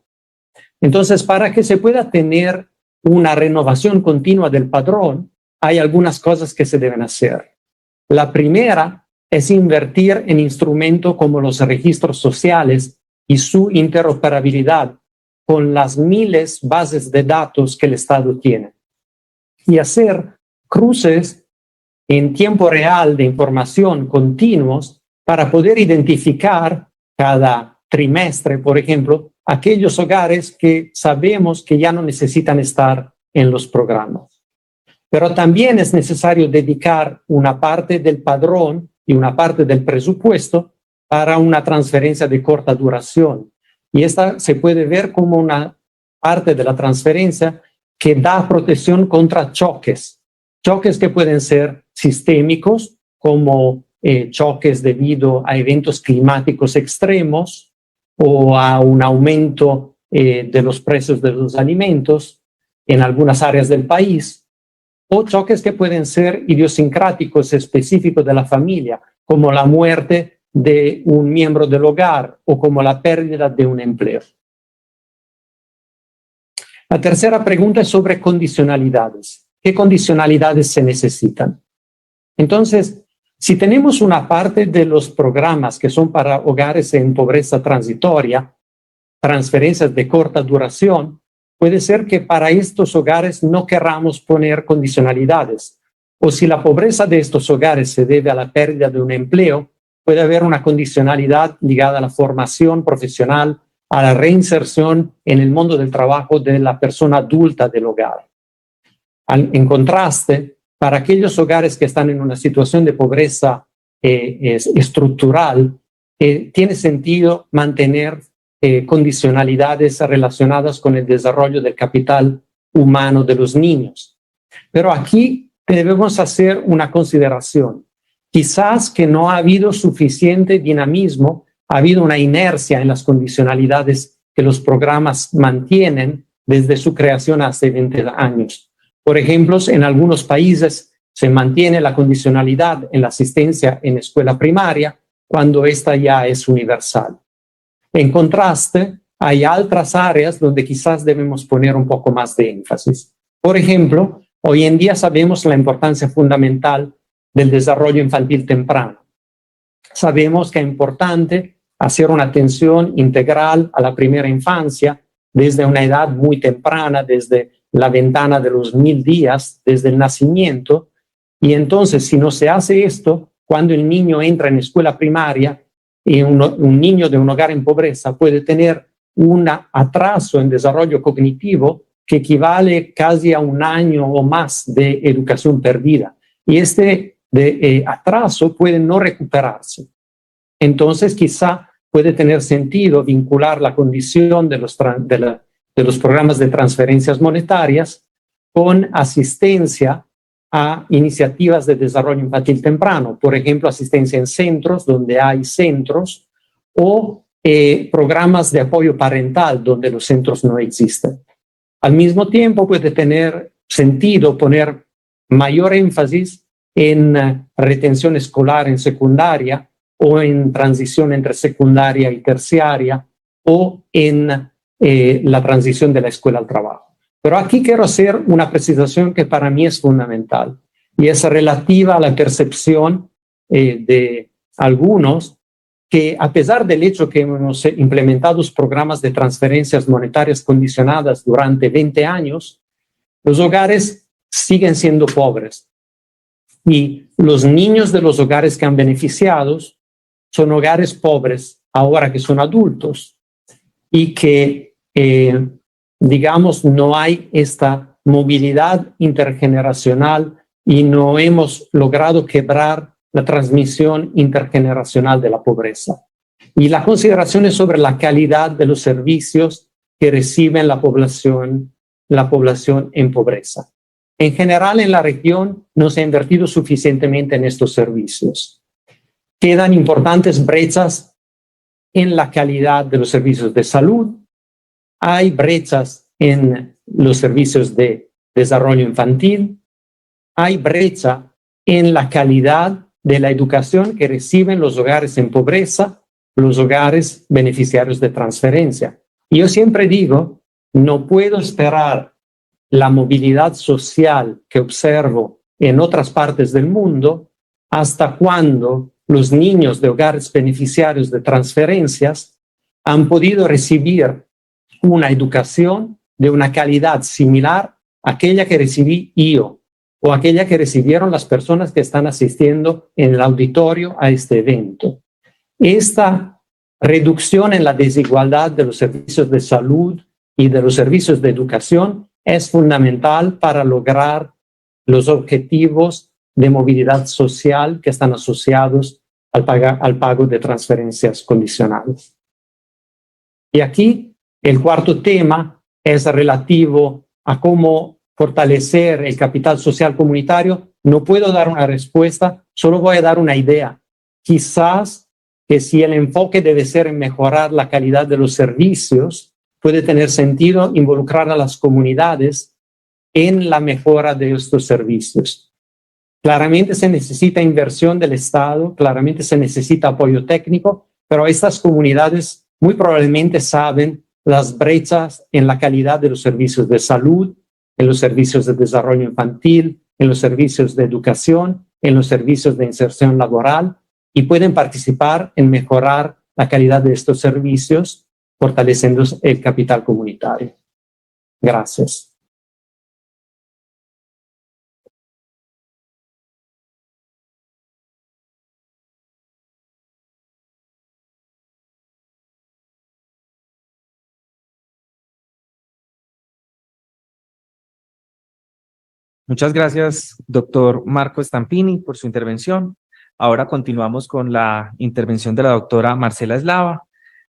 Entonces, para que se pueda tener una renovación continua del padrón, hay algunas cosas que se deben hacer. La primera es invertir en instrumentos como los registros sociales y su interoperabilidad con las miles de bases de datos que el Estado tiene. Y hacer cruces en tiempo real de información continuos para poder identificar cada trimestre, por ejemplo, aquellos hogares que sabemos que ya no necesitan estar en los programas. Pero también es necesario dedicar una parte del padrón y una parte del presupuesto para una transferencia de corta duración. Y esta se puede ver como una parte de la transferencia que da protección contra choques. Choques que pueden ser sistémicos, como choques debido a eventos climáticos extremos o a un aumento de los precios de los alimentos en algunas áreas del país, o choques que pueden ser idiosincráticos específicos de la familia, como la muerte de un miembro del hogar o como la pérdida de un empleo. La tercera pregunta es sobre condicionalidades. ¿Qué condicionalidades se necesitan? Entonces, si tenemos una parte de los programas que son para hogares en pobreza transitoria, transferencias de corta duración, puede ser que para estos hogares no querramos poner condicionalidades. O si la pobreza de estos hogares se debe a la pérdida de un empleo, puede haber una condicionalidad ligada a la formación profesional, a la reinserción en el mundo del trabajo de la persona adulta del hogar. En contraste, para aquellos hogares que están en una situación de pobreza estructural, tiene sentido mantener condicionalidades relacionadas con el desarrollo del capital humano de los niños. Pero aquí debemos hacer una consideración. Quizás que no ha habido suficiente dinamismo, ha habido una inercia en las condicionalidades que los programas mantienen desde su creación hace 20 años. Por ejemplo, en algunos países se mantiene la condicionalidad en la asistencia en escuela primaria cuando esta ya es universal. En contraste, hay otras áreas donde quizás debemos poner un poco más de énfasis. Por ejemplo, hoy en día sabemos la importancia fundamental del desarrollo infantil temprano. Sabemos que es importante hacer una atención integral a la primera infancia desde una edad muy temprana, desde la ventana de los 1000 días, desde el nacimiento. Y entonces, si no se hace esto, cuando el niño entra en escuela primaria, y un niño de un hogar en pobreza puede tener un atraso en desarrollo cognitivo que equivale casi a un año o más de educación perdida. Y este atraso puede no recuperarse. Entonces, quizá puede tener sentido vincular la condición de los programas de transferencias monetarias con asistencia a iniciativas de desarrollo infantil temprano, por ejemplo, asistencia en centros donde hay centros o programas de apoyo parental donde los centros no existen. Al mismo tiempo, puede tener sentido poner mayor énfasis en retención escolar en secundaria o en transición entre secundaria y terciaria o en la transición de la escuela al trabajo. Pero aquí quiero hacer una precisación que para mí es fundamental y es relativa a la percepción de algunos que, a pesar del hecho que hemos implementado programas de transferencias monetarias condicionadas durante 20 años, los hogares siguen siendo pobres. Y los niños de los hogares que han beneficiado son hogares pobres ahora que son adultos y que, digamos, no hay esta movilidad intergeneracional y no hemos logrado quebrar la transmisión intergeneracional de la pobreza. Y la consideración es sobre la calidad de los servicios que reciben la población en pobreza. En general, en la región no se ha invertido suficientemente en estos servicios. Quedan importantes brechas en la calidad de los servicios de salud. Hay brechas en los servicios de desarrollo infantil. Hay brecha en la calidad de la educación que reciben los hogares en pobreza, los hogares beneficiarios de transferencia. Y yo siempre digo, no puedo esperar la movilidad social que observo en otras partes del mundo hasta cuando los niños de hogares beneficiarios de transferencias han podido recibir una educación de una calidad similar a aquella que recibí yo o aquella que recibieron las personas que están asistiendo en el auditorio a este evento. Esta reducción en la desigualdad de los servicios de salud y de los servicios de educación es fundamental para lograr los objetivos de movilidad social que están asociados al pago de transferencias condicionales. Y aquí el cuarto tema es relativo a cómo fortalecer el capital social comunitario. No puedo dar una respuesta, solo voy a dar una idea. Quizás que si el enfoque debe ser en mejorar la calidad de los servicios, puede tener sentido involucrar a las comunidades en la mejora de estos servicios. Claramente se necesita inversión del Estado, claramente se necesita apoyo técnico, pero estas comunidades muy probablemente saben las brechas en la calidad de los servicios de salud, en los servicios de desarrollo infantil, en los servicios de educación, en los servicios de inserción laboral y pueden participar en mejorar la calidad de estos servicios, fortaleciendo el capital comunitario. Gracias. Muchas gracias, doctor Marco Stampini, por su intervención. Ahora continuamos con la intervención de la doctora Marcela Eslava.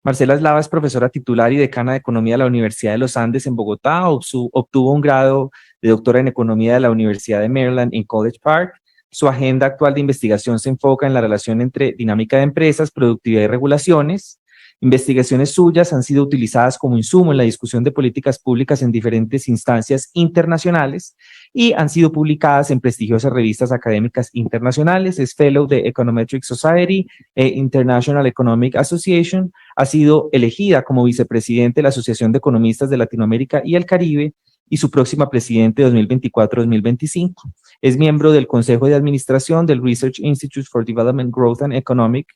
Marcela Eslava es profesora titular y decana de Economía de la Universidad de los Andes en Bogotá. Obtuvo un grado de doctora en Economía de la Universidad de Maryland en College Park. Su agenda actual de investigación se enfoca en la relación entre dinámica de empresas, productividad y regulaciones. Investigaciones suyas han sido utilizadas como insumo en la discusión de políticas públicas en diferentes instancias internacionales y han sido publicadas en prestigiosas revistas académicas internacionales. Es Fellow de Econometric Society e International Economic Association. Ha sido elegida como vicepresidente de la Asociación de Economistas de Latinoamérica y el Caribe y su próxima presidente 2024-2025. Es miembro del Consejo de Administración del Research Institute for Development, Growth and Economic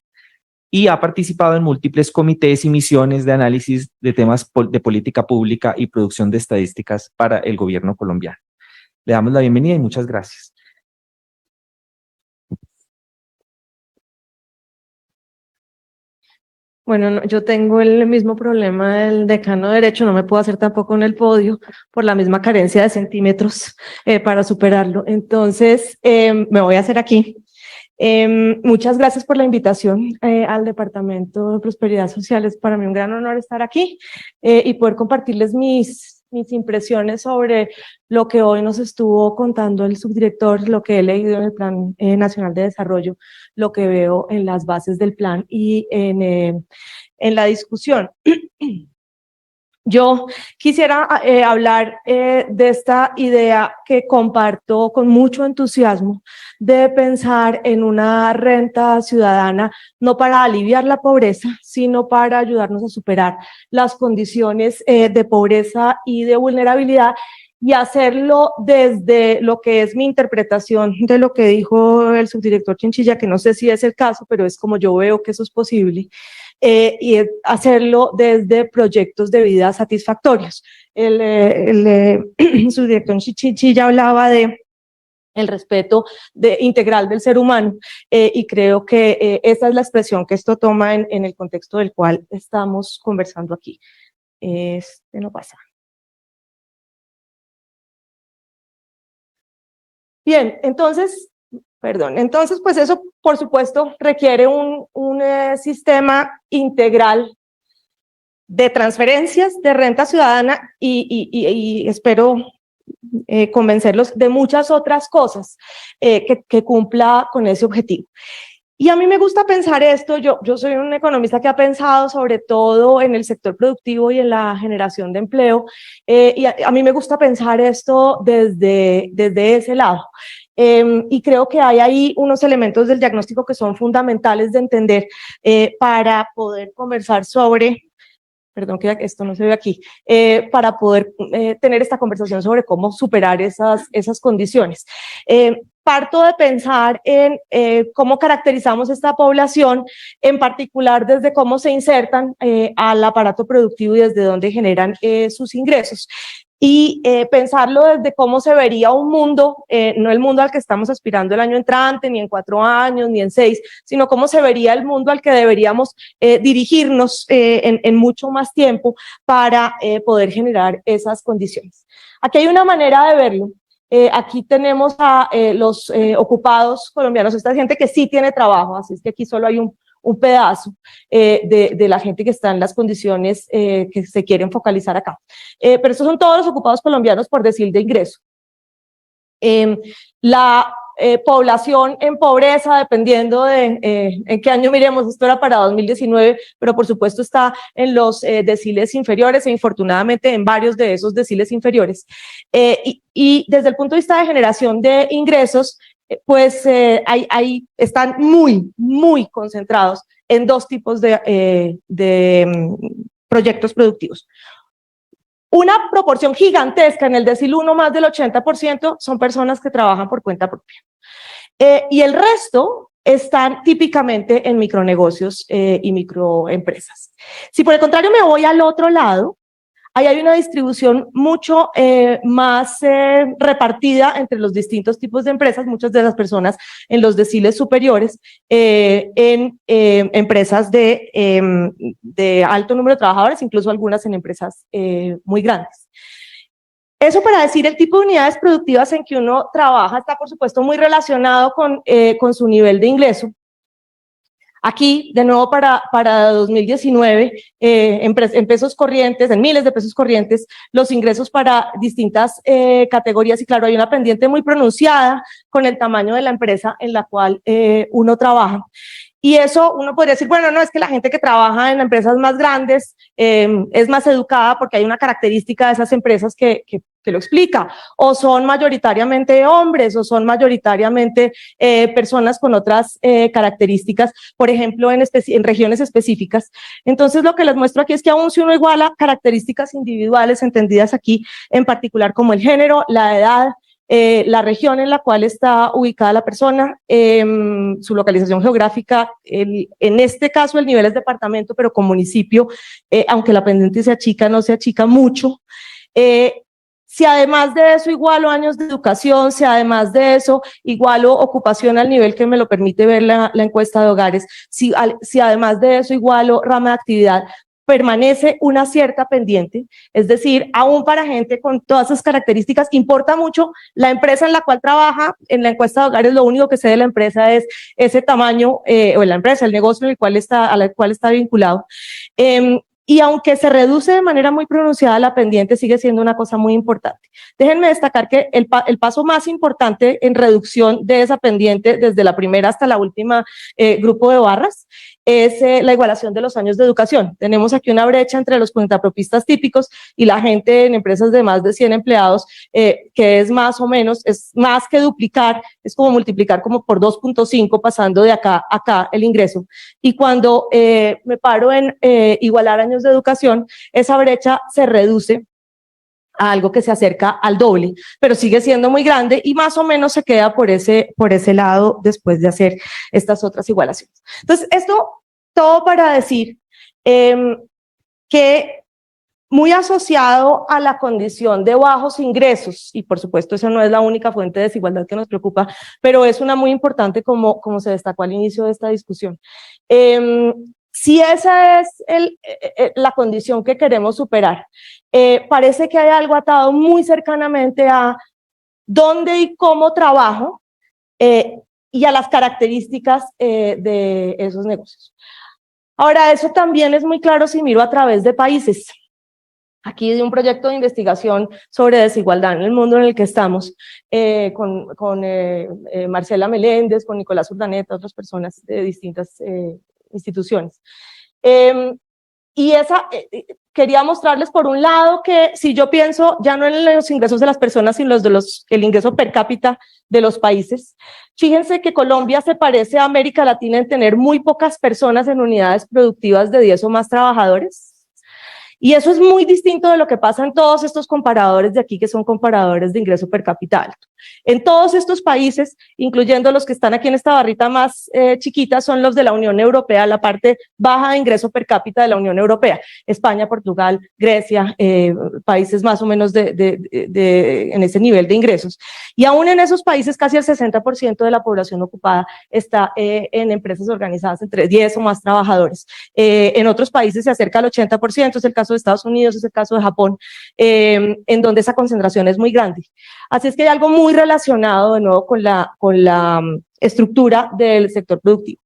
y ha participado en múltiples comités y misiones de análisis de temas de política pública y producción de estadísticas para el gobierno colombiano. Le damos la bienvenida y muchas gracias. Bueno, yo tengo el mismo problema del decano de Derecho, no me puedo hacer tampoco en el podio por la misma carencia de centímetros para superarlo. Entonces, me voy a hacer aquí. Muchas gracias por la invitación al Departamento de Prosperidad Social. Es para mí un gran honor estar aquí y poder compartirles mis impresiones sobre lo que hoy nos estuvo contando el subdirector, lo que he leído en el Plan Nacional de Desarrollo, lo que veo en las bases del plan y en la discusión. Yo quisiera hablar de esta idea que comparto con mucho entusiasmo de pensar en una renta ciudadana, no para aliviar la pobreza, sino para ayudarnos a superar las condiciones de pobreza y de vulnerabilidad y hacerlo desde lo que es mi interpretación de lo que dijo el subdirector Chinchilla, que no sé si es el caso, pero es como yo veo que eso es posible. Y hacerlo desde proyectos de vida satisfactorios. El subdirector Chinchilla hablaba de el respeto integral del ser humano y creo que esa es la expresión que esto toma en el contexto del cual estamos conversando aquí. No pasa. Bien, entonces pues eso, por supuesto, requiere un sistema integral de transferencias de renta ciudadana y espero convencerlos de muchas otras cosas que cumpla con ese objetivo. Y a mí me gusta pensar esto, yo soy un economista que ha pensado sobre todo en el sector productivo y en la generación de empleo, y a mí me gusta pensar esto desde ese lado. Y creo que hay ahí unos elementos del diagnóstico que son fundamentales de entender para poder conversar sobre, perdón que esto no se ve aquí, para poder tener esta conversación sobre cómo superar esas condiciones. Parto de pensar en cómo caracterizamos esta población, en particular desde cómo se insertan al aparato productivo y desde dónde generan sus ingresos. Y pensarlo desde cómo se vería un mundo, no el mundo al que estamos aspirando el año entrante, ni en 4 años, ni en 6, sino cómo se vería el mundo al que deberíamos dirigirnos en mucho más tiempo para poder generar esas condiciones. Aquí hay una manera de verlo. Aquí tenemos a los ocupados colombianos, esta gente que sí tiene trabajo, así es que aquí solo hay un pedazo de la gente que está en las condiciones que se quieren focalizar acá. Pero estos son todos los ocupados colombianos por decil de ingreso. La población en pobreza, dependiendo de en qué año miremos, esto era para 2019, pero por supuesto está en los deciles inferiores e infortunadamente en varios de esos deciles inferiores. Y desde el punto de vista de generación de ingresos, pues ahí están muy concentrados en 2 tipos de proyectos productivos. Una proporción gigantesca, en el decil 1 más del 80%, son personas que trabajan por cuenta propia. Y el resto están típicamente en micronegocios y microempresas. Si por el contrario me voy al otro lado, ahí hay una distribución mucho más repartida entre los distintos tipos de empresas, muchas de las personas en los deciles superiores, en empresas de alto número de trabajadores, incluso algunas en empresas muy grandes. Eso para decir el tipo de unidades productivas en que uno trabaja está, por supuesto, muy relacionado con su nivel de ingreso. Aquí, de nuevo, para 2019, en pesos corrientes, en miles de pesos corrientes, los ingresos para distintas categorías, y claro, hay una pendiente muy pronunciada con el tamaño de la empresa en la cual uno trabaja. Y eso uno podría decir, bueno, no, es que la gente que trabaja en empresas más grandes es más educada porque hay una característica de esas empresas que lo explica, o son mayoritariamente hombres, o son mayoritariamente personas con otras características, por ejemplo, en regiones específicas. Entonces, lo que les muestro aquí es que aún si uno iguala características individuales entendidas aquí, en particular como el género, la edad, la región en la cual está ubicada la persona, su localización geográfica, en este caso el nivel es departamento, pero con municipio, aunque la pendiente se achica, no se achica mucho. Si además de eso igualo años de educación, si además de eso igualo ocupación al nivel que me lo permite ver la encuesta de hogares, si además de eso igualo rama de actividad, permanece una cierta pendiente, es decir, aún para gente con todas esas características, importa mucho la empresa en la cual trabaja. En la encuesta de hogares lo único que sé de la empresa es ese tamaño, o la empresa, el negocio en el cual a la cual está vinculado. Y aunque se reduce de manera muy pronunciada, la pendiente sigue siendo una cosa muy importante. Déjenme destacar que el paso más importante en reducción de esa pendiente, desde la primera hasta la última grupo de barras, es la igualación de los años de educación. Tenemos aquí una brecha entre los cuentapropistas típicos y la gente en empresas de más de 100 empleados, que es más o menos, es más que duplicar, es como multiplicar como por 2.5, pasando de acá a acá el ingreso. Y cuando me paro en igualar años de educación, esa brecha se reduce a algo que se acerca al doble, pero sigue siendo muy grande y más o menos se queda por ese lado después de hacer estas otras igualaciones. Entonces, esto todo para decir que muy asociado a la condición de bajos ingresos, y por supuesto eso no es la única fuente de desigualdad que nos preocupa, pero es una muy importante como se destacó al inicio de esta discusión. Si esa es la condición que queremos superar, parece que hay algo atado muy cercanamente a dónde y cómo trabajo y a las características de esos negocios. Ahora, eso también es muy claro si miro a través de países. Aquí de un proyecto de investigación sobre desigualdad en el mundo en el que estamos, con Marcela Meléndez, con Nicolás Urdaneta, otras personas de distintas instituciones. Y quería mostrarles por un lado que si yo pienso ya no en los ingresos de las personas, sino el ingreso per cápita de los países, fíjense que Colombia se parece a América Latina en tener muy pocas personas en unidades productivas de 10 o más trabajadores. Y eso es muy distinto de lo que pasa en todos estos comparadores de aquí, que son comparadores de ingreso per cápita alto. En todos estos países, incluyendo los que están aquí en esta barrita más chiquita, son los de la Unión Europea, la parte baja de ingreso per cápita de la Unión Europea. España, Portugal, Grecia, países más o menos en ese nivel de ingresos. Y aún en esos países, casi el 60% de la población ocupada está en empresas organizadas entre 10 o más trabajadores. En otros países se acerca al 80%, es el caso de Estados Unidos, es el caso de Japón, en donde esa concentración es muy grande. Así es que hay algo muy relacionado de nuevo con la estructura del sector productivo.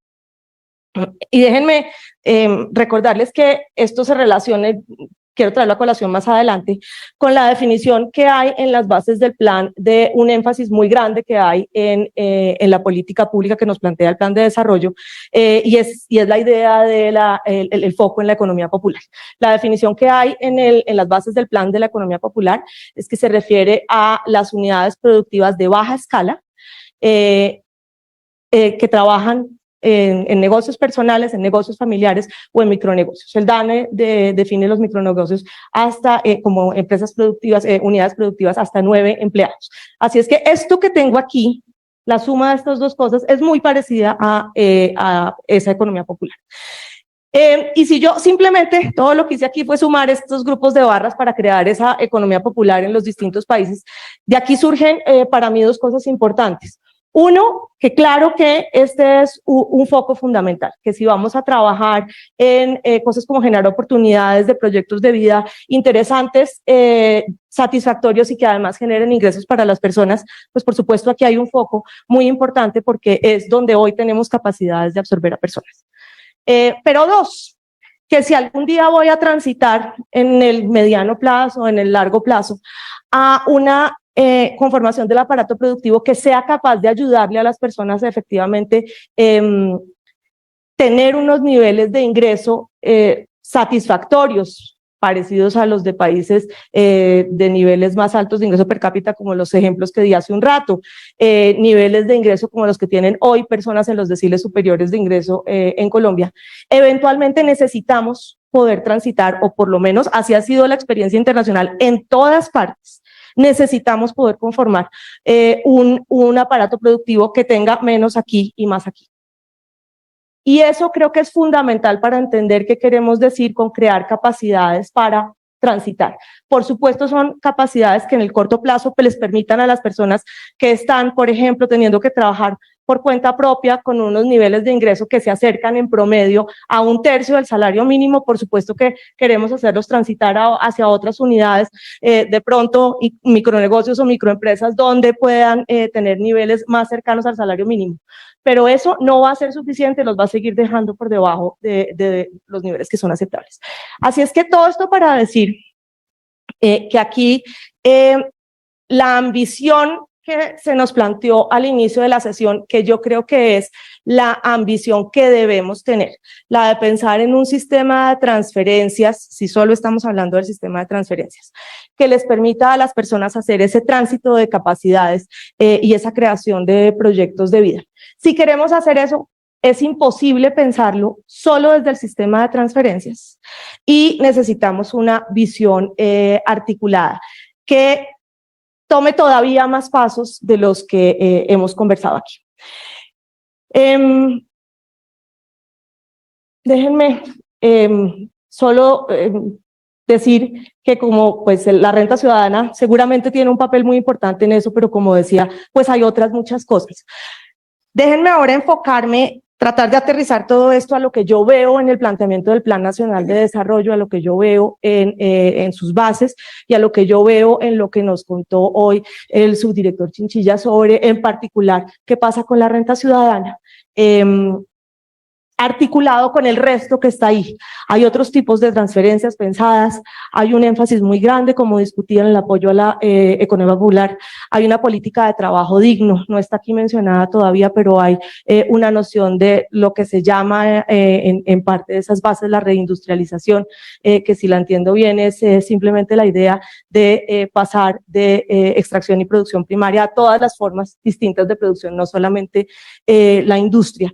Y déjenme recordarles que esto se relaciona, quiero traerlo a colación más adelante, con la definición que hay en las bases del plan de un énfasis muy grande que hay en la política pública que nos plantea el plan de desarrollo, y es la idea del foco en la economía popular. La definición que hay en las bases del plan de la economía popular es que se refiere a las unidades productivas de baja escala que trabajan en negocios personales, en negocios familiares o en micronegocios. El DANE define los micronegocios hasta como empresas productivas, unidades productivas hasta 9 empleados. Así es que esto que tengo aquí, la suma de estas dos cosas, es muy parecida a esa economía popular. Y si yo simplemente, todo lo que hice aquí fue sumar estos grupos de barras para crear esa economía popular en los distintos países, de aquí surgen para mí dos cosas importantes. Uno, que claro que este es un foco fundamental, que si vamos a trabajar en cosas como generar oportunidades de proyectos de vida interesantes, satisfactorios y que además generen ingresos para las personas, pues por supuesto aquí hay un foco muy importante porque es donde hoy tenemos capacidades de absorber a personas. Pero dos, que si algún día voy a transitar en el mediano plazo, en el largo plazo, a una conformación del aparato productivo que sea capaz de ayudarle a las personas a efectivamente tener unos niveles de ingreso satisfactorios, parecidos a los de países de niveles más altos de ingreso per cápita, como los ejemplos que di hace un rato, niveles de ingreso como los que tienen hoy personas en los deciles superiores de ingreso en Colombia. Eventualmente necesitamos poder transitar, o por lo menos así ha sido la experiencia internacional en todas partes, necesitamos poder conformar un aparato productivo que tenga menos aquí y más aquí. Y eso creo que es fundamental para entender qué queremos decir con crear capacidades para transitar. Por supuesto, son capacidades que en el corto plazo pues, les permitan a las personas que están, por ejemplo, teniendo que trabajar por cuenta propia con unos niveles de ingreso que se acercan en promedio a 1/3 del salario mínimo. Por supuesto que queremos hacerlos transitar hacia otras unidades, de pronto micronegocios o microempresas donde puedan tener niveles más cercanos al salario mínimo. Pero eso no va a ser suficiente, los va a seguir dejando por debajo de los niveles que son aceptables. Así es que todo esto para decir que aquí la ambición que se nos planteó al inicio de la sesión, que yo creo que es la ambición que debemos tener, la de pensar en un sistema de transferencias, si solo estamos hablando del sistema de transferencias, que les permita a las personas hacer ese tránsito de capacidades y esa creación de proyectos de vida. Si queremos hacer eso, es imposible pensarlo solo desde el sistema de transferencias y necesitamos una visión articulada que tome todavía más pasos de los que hemos conversado aquí. Déjenme solo decir que como pues la renta ciudadana seguramente tiene un papel muy importante en eso, pero como decía, pues hay otras muchas cosas. Déjenme ahora enfocarme, tratar de aterrizar todo esto a lo que yo veo en el planteamiento del Plan Nacional de Desarrollo, a lo que yo veo en sus bases y a lo que yo veo en lo que nos contó hoy el subdirector Chinchilla sobre, en particular, qué pasa con la renta ciudadana. Articulado con el resto que está ahí. Hay otros tipos de transferencias pensadas, hay un énfasis muy grande, como discutía en el apoyo a la economía popular, hay una política de trabajo digno, no está aquí mencionada todavía, pero hay una noción de lo que se llama en parte de esas bases la reindustrialización, que si la entiendo bien es simplemente la idea de pasar de extracción y producción primaria a todas las formas distintas de producción, no solamente la industria.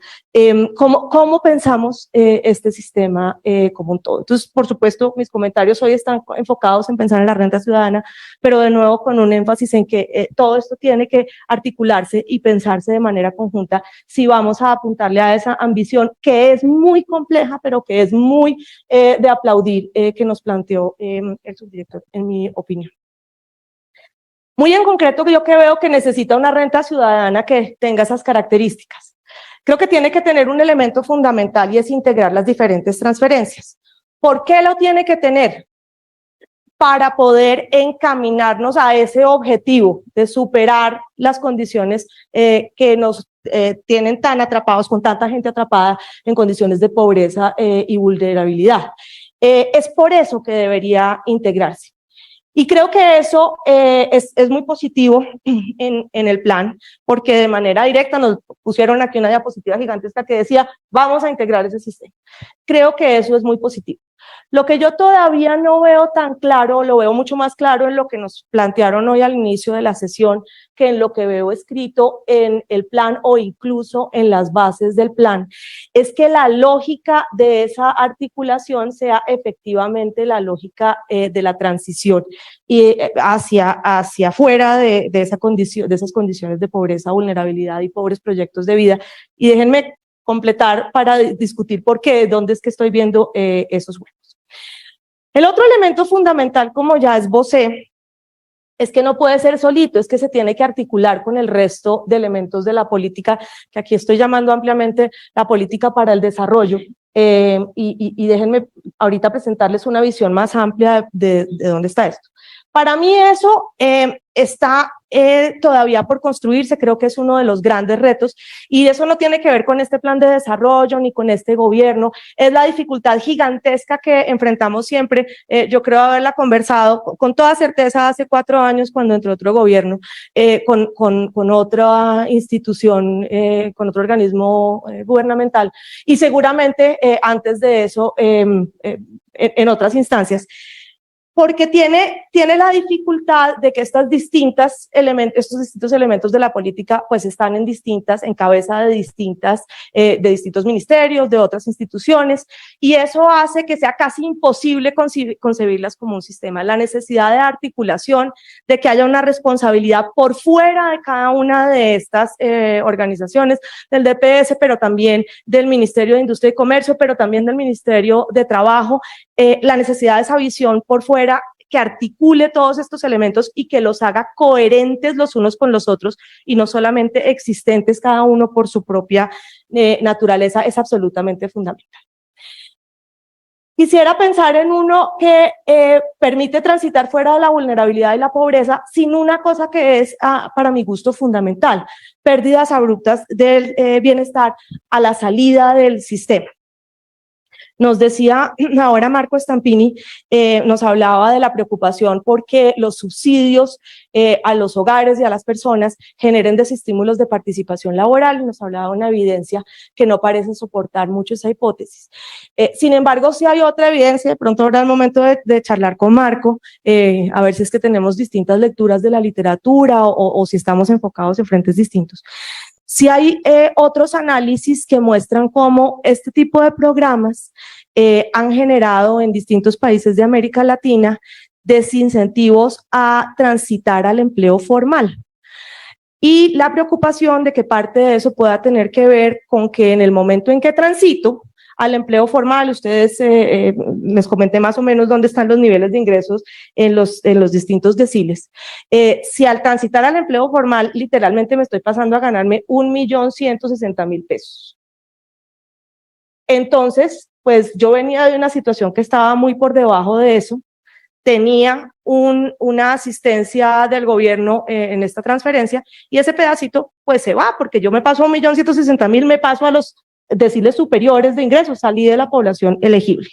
¿Cómo pensamos este sistema como un todo? Entonces, por supuesto, mis comentarios hoy están enfocados en pensar en la renta ciudadana, pero de nuevo con un énfasis en que todo esto tiene que articularse y pensarse de manera conjunta si vamos a apuntarle a esa ambición que es muy compleja, pero que es muy de aplaudir que nos planteó el subdirector, en mi opinión. Muy en concreto, yo que veo que necesita una renta ciudadana que tenga esas características. Creo que tiene que tener un elemento fundamental y es integrar las diferentes transferencias. ¿Por qué lo tiene que tener? Para poder encaminarnos a ese objetivo de superar las condiciones que nos tienen tan atrapados, con tanta gente atrapada en condiciones de pobreza y vulnerabilidad. Es por eso que debería integrarse. Y creo que eso es muy positivo en el plan, porque de manera directa nos pusieron aquí una diapositiva gigantesca que decía, vamos a integrar ese sistema. Creo que eso es muy positivo. Lo que yo todavía no veo tan claro, lo veo mucho más claro en lo que nos plantearon hoy al inicio de la sesión, que en lo que veo escrito en el plan o incluso en las bases del plan, es que la lógica de esa articulación sea efectivamente la lógica de la transición y hacia afuera de esa condición, de esas condiciones de pobreza, vulnerabilidad y pobres proyectos de vida. Y déjenme completar para discutir por qué, dónde es que estoy viendo esos huecos. El otro elemento fundamental, como ya esbocé, es que no puede ser solito, es que se tiene que articular con el resto de elementos de la política, que aquí estoy llamando ampliamente la política para el desarrollo. Y déjenme ahorita presentarles una visión más amplia de dónde está esto. Para mí eso está todavía por construirse, creo que es uno de los grandes retos, y eso no tiene que ver con este plan de desarrollo ni con este gobierno, es la dificultad gigantesca que enfrentamos siempre. Yo creo haberla conversado con toda certeza hace 4 años cuando entró otro gobierno, con otra institución, con otro organismo gubernamental, y seguramente antes de eso en otras instancias, porque tiene la dificultad de que estos distintos elementos de la política pues están en cabeza de distintos ministerios, de otras instituciones, y eso hace que sea casi imposible concebirlas como un sistema. La necesidad de articulación, de que haya una responsabilidad por fuera de cada una de estas organizaciones, del DPS, pero también del Ministerio de Industria y Comercio, pero también del Ministerio de Trabajo, la necesidad de esa visión por fuera que articule todos estos elementos y que los haga coherentes los unos con los otros y no solamente existentes cada uno por su propia naturaleza, es absolutamente fundamental. Quisiera pensar en uno que permite transitar fuera de la vulnerabilidad y la pobreza sin una cosa que es, para mi gusto, fundamental: pérdidas abruptas del bienestar a la salida del sistema. Nos decía ahora Marco Stampini, nos hablaba de la preocupación porque los subsidios a los hogares y a las personas generen desestímulos de participación laboral, y nos hablaba de una evidencia que no parece soportar mucho esa hipótesis. Sin embargo, sí hay otra evidencia, de pronto habrá el momento de charlar con Marco, a ver si es que tenemos distintas lecturas de la literatura o si estamos enfocados en frentes distintos. Sí hay otros análisis que muestran cómo este tipo de programas han generado en distintos países de América Latina desincentivos a transitar al empleo formal. Y la preocupación de que parte de eso pueda tener que ver con que en el momento en que transito al empleo formal, ustedes les comenté más o menos dónde están los niveles de ingresos en los distintos deciles. Si al transitar al empleo formal, literalmente me estoy pasando a ganarme 1.160.000 pesos. Entonces, pues yo venía de una situación que estaba muy por debajo de eso, tenía una asistencia del gobierno en esta transferencia, y ese pedacito pues se va, porque yo me paso a 1.160.000, me paso a los deciles superiores de ingresos, salí de la población elegible.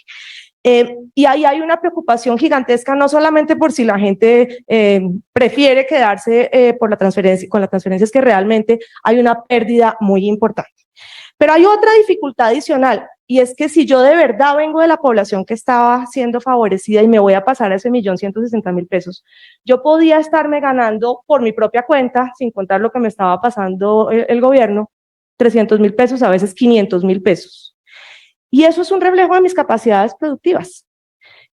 Y ahí hay una preocupación gigantesca, no solamente por si la gente prefiere quedarse con la transferencia, es que realmente hay una pérdida muy importante. Pero hay otra dificultad adicional, y es que si yo de verdad vengo de la población que estaba siendo favorecida y me voy a pasar a ese 1.160.000 pesos, yo podía estarme ganando por mi propia cuenta, sin contar lo que me estaba pasando el gobierno, 300.000 pesos, a veces 500.000 pesos. Y eso es un reflejo de mis capacidades productivas.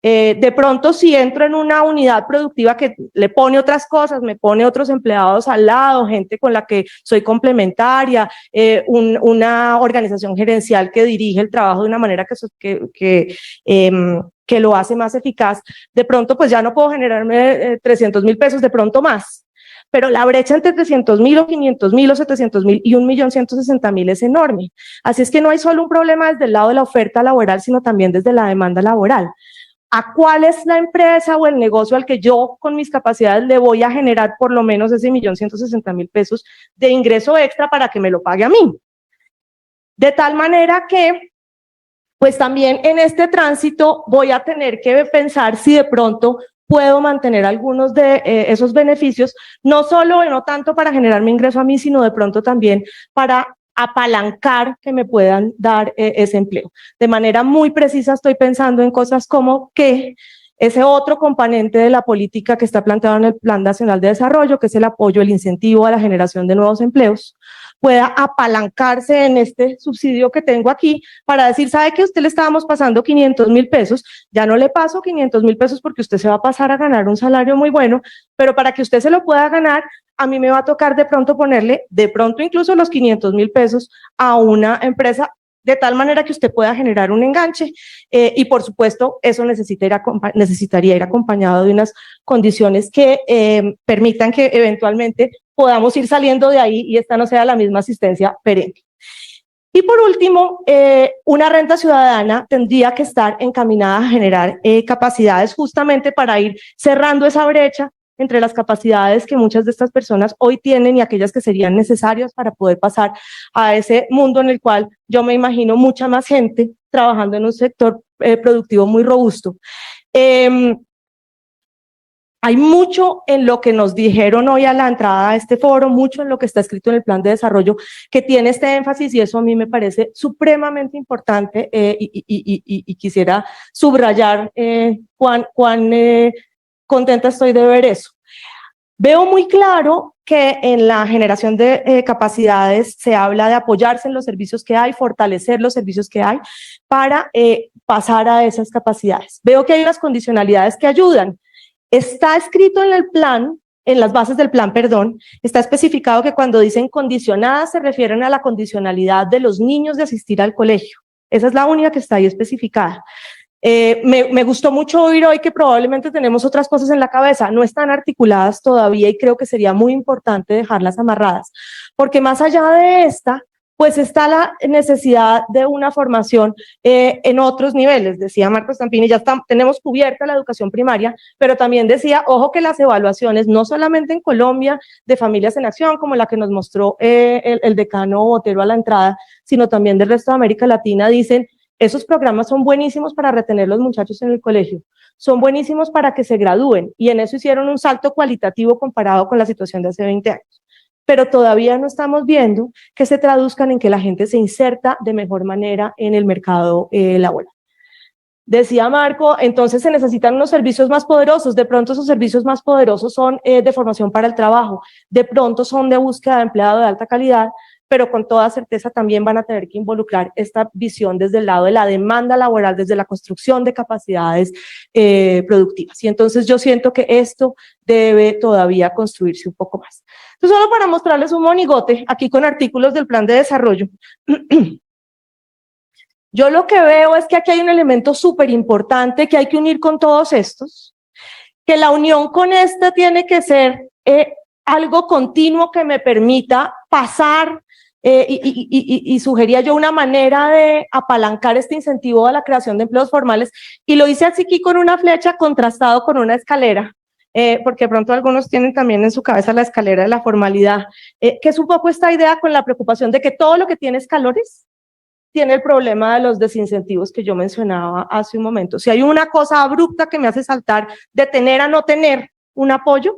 De pronto, si entro en una unidad productiva que le pone otras cosas, me pone otros empleados al lado, gente con la que soy complementaria, una organización gerencial que dirige el trabajo de una manera que lo hace más eficaz, de pronto pues ya no puedo generarme 300.000 pesos, de pronto más. Pero la brecha entre 300.000 o 500.000 o 700.000 y 1.160.000 es enorme. Así es que no hay solo un problema desde el lado de la oferta laboral, sino también desde la demanda laboral. ¿A cuál es la empresa o el negocio al que yo con mis capacidades le voy a generar por lo menos ese 1.160.000 pesos de ingreso extra para que me lo pague a mí? De tal manera que, pues también en este tránsito voy a tener que pensar si de pronto puedo mantener algunos de esos beneficios, no tanto para generar mi ingreso a mí, sino de pronto también para apalancar que me puedan dar ese empleo. De manera muy precisa estoy pensando en cosas como que ese otro componente de la política que está planteado en el Plan Nacional de Desarrollo, que es el apoyo, el incentivo a la generación de nuevos empleos, pueda apalancarse en este subsidio que tengo aquí para decir, ¿sabe que usted le estábamos pasando 500.000 pesos? Ya no le paso 500.000 pesos porque usted se va a pasar a ganar un salario muy bueno, pero para que usted se lo pueda ganar, a mí me va a tocar de pronto ponerle, de pronto incluso los 500.000 pesos a una empresa, de tal manera que usted pueda generar un enganche, y por supuesto eso necesitaría ir acompañado de unas condiciones que permitan que eventualmente podamos ir saliendo de ahí y esta no sea la misma asistencia perenne. Y por último, una renta ciudadana tendría que estar encaminada a generar capacidades justamente para ir cerrando esa brecha entre las capacidades que muchas de estas personas hoy tienen y aquellas que serían necesarias para poder pasar a ese mundo en el cual yo me imagino mucha más gente trabajando en un sector productivo muy robusto. Hay mucho en lo que nos dijeron hoy a la entrada a este foro, mucho en lo que está escrito en el plan de desarrollo que tiene este énfasis, y eso a mí me parece supremamente importante, y quisiera subrayar cuán contenta estoy de ver eso. Veo muy claro que en la generación de capacidades se habla de apoyarse en los servicios que hay, fortalecer los servicios que hay para pasar a esas capacidades. Veo que hay unas condicionalidades que ayudan. Está escrito en el plan, en las bases del plan, perdón, está especificado que cuando dicen condicionadas se refieren a la condicionalidad de los niños de asistir al colegio. Esa es la única que está ahí especificada. Me gustó mucho oír hoy que probablemente tenemos otras cosas en la cabeza, no están articuladas todavía y creo que sería muy importante dejarlas amarradas, porque más allá de esta, pues está la necesidad de una formación en otros niveles. Decía Marcos Stampini, ya tenemos cubierta la educación primaria, pero también decía, ojo que las evaluaciones, no solamente en Colombia, de Familias en Acción, como la que nos mostró el decano Botero a la entrada, sino también del resto de América Latina, dicen, esos programas son buenísimos para retener los muchachos en el colegio, son buenísimos para que se gradúen, y en eso hicieron un salto cualitativo comparado con la situación de hace 20 años. Pero todavía no estamos viendo que se traduzcan en que la gente se inserta de mejor manera en el mercado laboral. Decía Marco, entonces se necesitan unos servicios más poderosos, de pronto esos servicios más poderosos son de formación para el trabajo, de pronto son de búsqueda de empleado de alta calidad, pero con toda certeza también van a tener que involucrar esta visión desde el lado de la demanda laboral, desde la construcción de capacidades productivas. Y entonces yo siento que esto debe todavía construirse un poco más. Entonces, solo para mostrarles un monigote, aquí con artículos del plan de desarrollo, yo lo que veo es que aquí hay un elemento súper importante que hay que unir con todos estos, que la unión con esta tiene que ser algo continuo que me permita pasar, y sugería yo una manera de apalancar este incentivo a la creación de empleos formales, y lo hice así aquí con una flecha contrastado con una escalera, porque de pronto algunos tienen también en su cabeza la escalera de la formalidad, que es un poco esta idea con la preocupación de que todo lo que tiene escalones tiene el problema de los desincentivos que yo mencionaba hace un momento. Si hay una cosa abrupta que me hace saltar de tener a no tener un apoyo,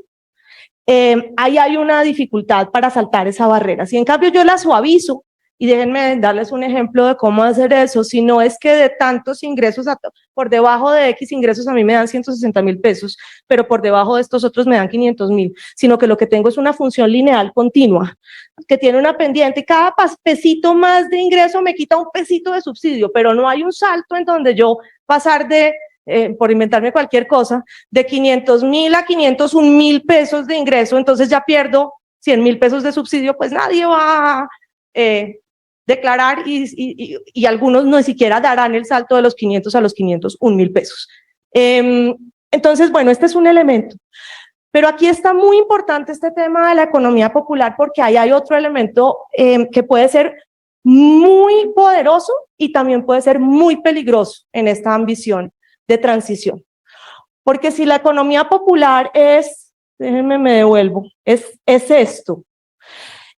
ahí hay una dificultad para saltar esa barrera. Si en cambio yo la suavizo, y déjenme darles un ejemplo de cómo hacer eso, si no es que de tantos ingresos, por debajo de X ingresos a mí me dan 160.000 pesos, pero por debajo de estos otros me dan 500.000, sino que lo que tengo es una función lineal continua, que tiene una pendiente, y cada pesito más de ingreso me quita un pesito de subsidio, pero no hay un salto en donde yo pasar de por inventarme cualquier cosa, de 500.000 a 501.000 pesos de ingreso, entonces ya pierdo 100.000 pesos de subsidio, pues nadie va a declarar y algunos no siquiera darán el salto de los 500 a los 501.000 pesos. Entonces, bueno, este es un elemento. Pero aquí está muy importante este tema de la economía popular, porque ahí hay otro elemento que puede ser muy poderoso y también puede ser muy peligroso en esta ambición de transición. Porque si la economía popular es, déjenme me devuelvo, es esto,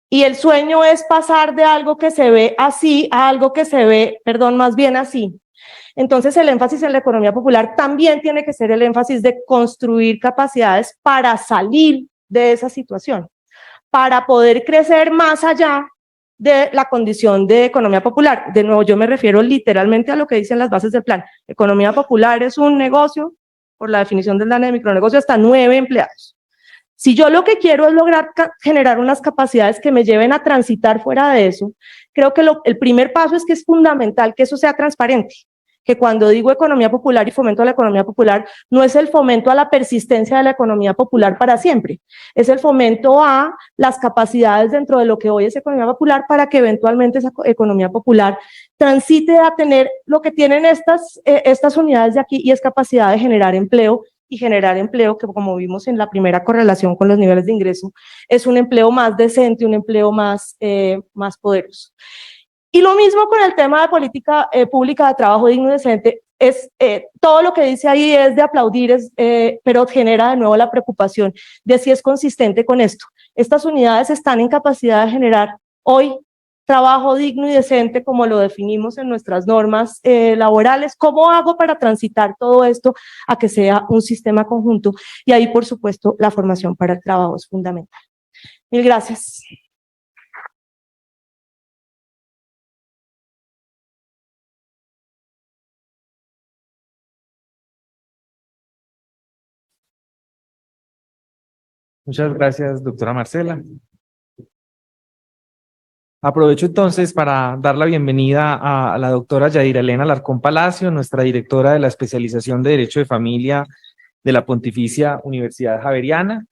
y el sueño es pasar de algo que se ve así a algo que se ve, perdón, más bien así, entonces el énfasis en la economía popular también tiene que ser el énfasis de construir capacidades para salir de esa situación, para poder crecer más allá de la condición de economía popular. De nuevo, yo me refiero literalmente a lo que dicen las bases del plan. Economía popular es un negocio, por la definición del DANE de micronegocio, hasta 9 empleados. Si yo lo que quiero es lograr generar unas capacidades que me lleven a transitar fuera de eso, creo que el primer paso es que es fundamental que eso sea transparente, que cuando digo economía popular y fomento a la economía popular, no es el fomento a la persistencia de la economía popular para siempre, es el fomento a las capacidades dentro de lo que hoy es economía popular para que eventualmente esa economía popular transite a tener lo que tienen estas unidades de aquí, y es capacidad de generar empleo, y generar empleo que, como vimos en la primera correlación con los niveles de ingreso, es un empleo más decente, un empleo más poderoso. Y lo mismo con el tema de política pública de trabajo digno y decente. Todo lo que dice ahí es de aplaudir, pero genera de nuevo la preocupación de si es consistente con esto. Estas unidades están en capacidad de generar hoy trabajo digno y decente como lo definimos en nuestras normas laborales. ¿Cómo hago para transitar todo esto a que sea un sistema conjunto? Y ahí, por supuesto, la formación para el trabajo es fundamental. Mil gracias. Muchas gracias, doctora Marcela. Aprovecho entonces para dar la bienvenida a la doctora Yadira Elena Alarcón Palacio, nuestra directora de la especialización de Derecho de Familia de la Pontificia Universidad Javeriana,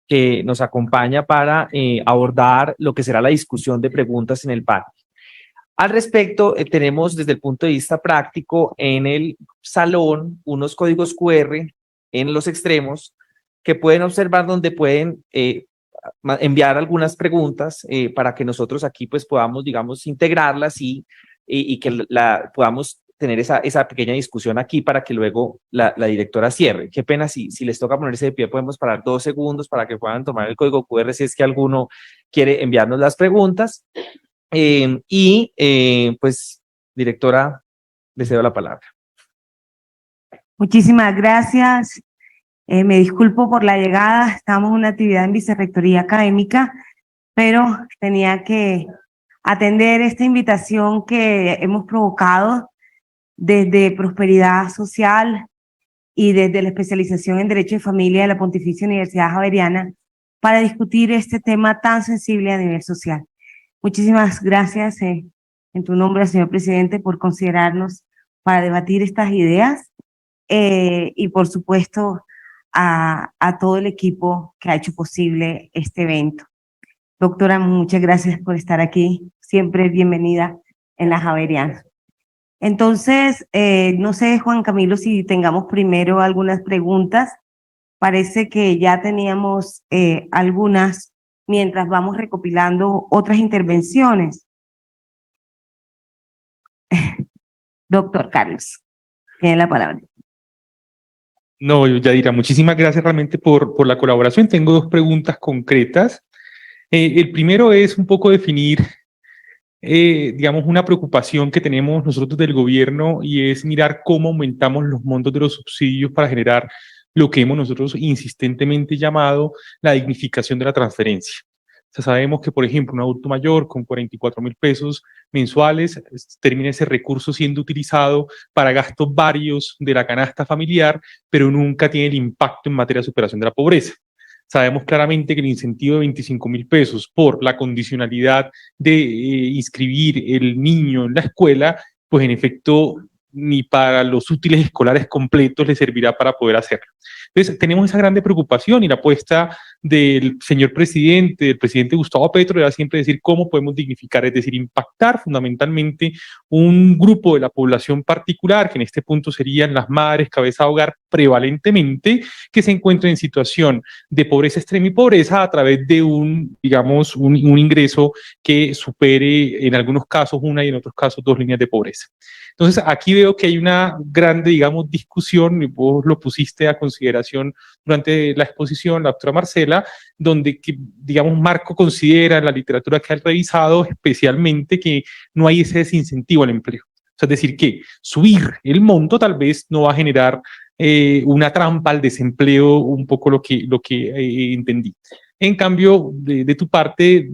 que nos acompaña para abordar lo que será la discusión de preguntas en el panel. Al respecto, tenemos desde el punto de vista práctico en el salón unos códigos QR en los extremos que pueden observar, donde pueden enviar algunas preguntas para que nosotros aquí pues podamos, digamos, integrarlas y que podamos tener esa pequeña discusión aquí para que luego la directora cierre. Qué pena si les toca ponerse de pie, podemos parar 2 segundos para que puedan tomar el código QR si es que alguno quiere enviarnos las preguntas. Pues, directora, le cedo la palabra. Muchísimas gracias. Me disculpo por la llegada, estamos en una actividad en Vicerrectoría Académica, pero tenía que atender esta invitación que hemos provocado desde Prosperidad Social y desde la especialización en Derecho de Familia de la Pontificia Universidad Javeriana para discutir este tema tan sensible a nivel social. Muchísimas gracias en tu nombre, señor presidente, por considerarnos para debatir estas ideas y por supuesto a todo el equipo que ha hecho posible este evento. Doctora, muchas gracias por estar aquí, siempre bienvenida en la Javeriana. Entonces, no sé, Juan Camilo, si tengamos primero algunas preguntas. Parece que ya teníamos algunas mientras vamos recopilando otras intervenciones. Doctor Carlos, tiene la palabra. No, Yadira, muchísimas gracias realmente por la colaboración. Tengo 2 preguntas concretas. El primero es un poco definir, digamos, una preocupación que tenemos nosotros del gobierno y es mirar cómo aumentamos los montos de los subsidios para generar lo que hemos nosotros insistentemente llamado la dignificación de la transferencia. O sea, sabemos que, por ejemplo, un adulto mayor con 44.000 pesos mensuales termina ese recurso siendo utilizado para gastos varios de la canasta familiar, pero nunca tiene el impacto en materia de superación de la pobreza. Sabemos claramente que el incentivo de 25.000 pesos por la condicionalidad de inscribir el niño en la escuela, pues en efecto ni para los útiles escolares completos le servirá para poder hacerlo. Entonces, tenemos esa grande preocupación y la apuesta del señor presidente, del presidente Gustavo Petro, era siempre decir cómo podemos dignificar, es decir, impactar fundamentalmente un grupo de la población particular, que en este punto serían las madres, cabeza de hogar, prevalentemente, que se encuentran en situación de pobreza extrema y pobreza a través de digamos, un ingreso que supere en algunos casos 1 y en otros casos 2 líneas de pobreza. Entonces, aquí veo que hay una grande, digamos, discusión, y vos lo pusiste a consideración durante la exposición, la doctora Marcela, donde, digamos, Marco considera en la literatura que ha revisado especialmente que no hay ese desincentivo al empleo. O sea, es decir, que subir el monto tal vez no va a generar una trampa al desempleo, un poco lo que entendí. En cambio, de tu parte,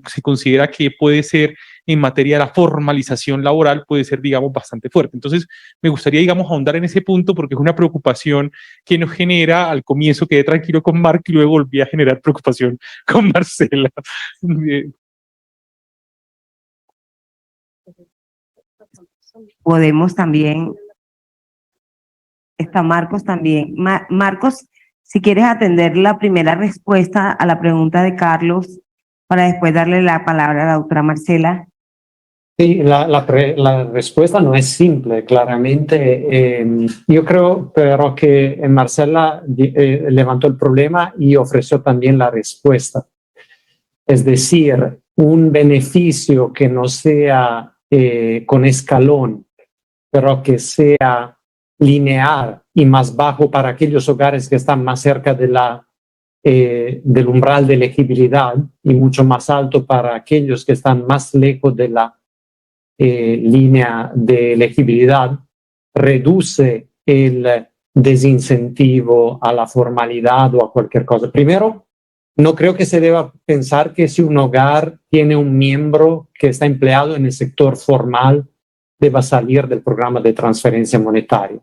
se considera que puede ser, en materia de la formalización laboral, puede ser, digamos, bastante fuerte. Entonces, me gustaría, digamos, ahondar en ese punto porque es una preocupación que nos genera. Al comienzo quedé tranquilo con Marc y luego volví a generar preocupación con Marcela. Podemos también, está Marcos también. Marcos, si quieres atender la primera respuesta a la pregunta de Carlos, para después darle la palabra a la doctora Marcela. Sí, la respuesta no es simple, claramente. Yo creo, pero que Marcela levantó el problema y ofreció también la respuesta. Es decir, un beneficio que no sea con escalón, pero que sea lineal y más bajo para aquellos hogares que están más cerca de del umbral de elegibilidad y mucho más alto para aquellos que están más lejos de la línea de elegibilidad, reduce el desincentivo a la formalidad o a cualquier cosa. Primero, no creo que se deba pensar que si un hogar tiene un miembro que está empleado en el sector formal, deba salir del programa de transferencia monetaria.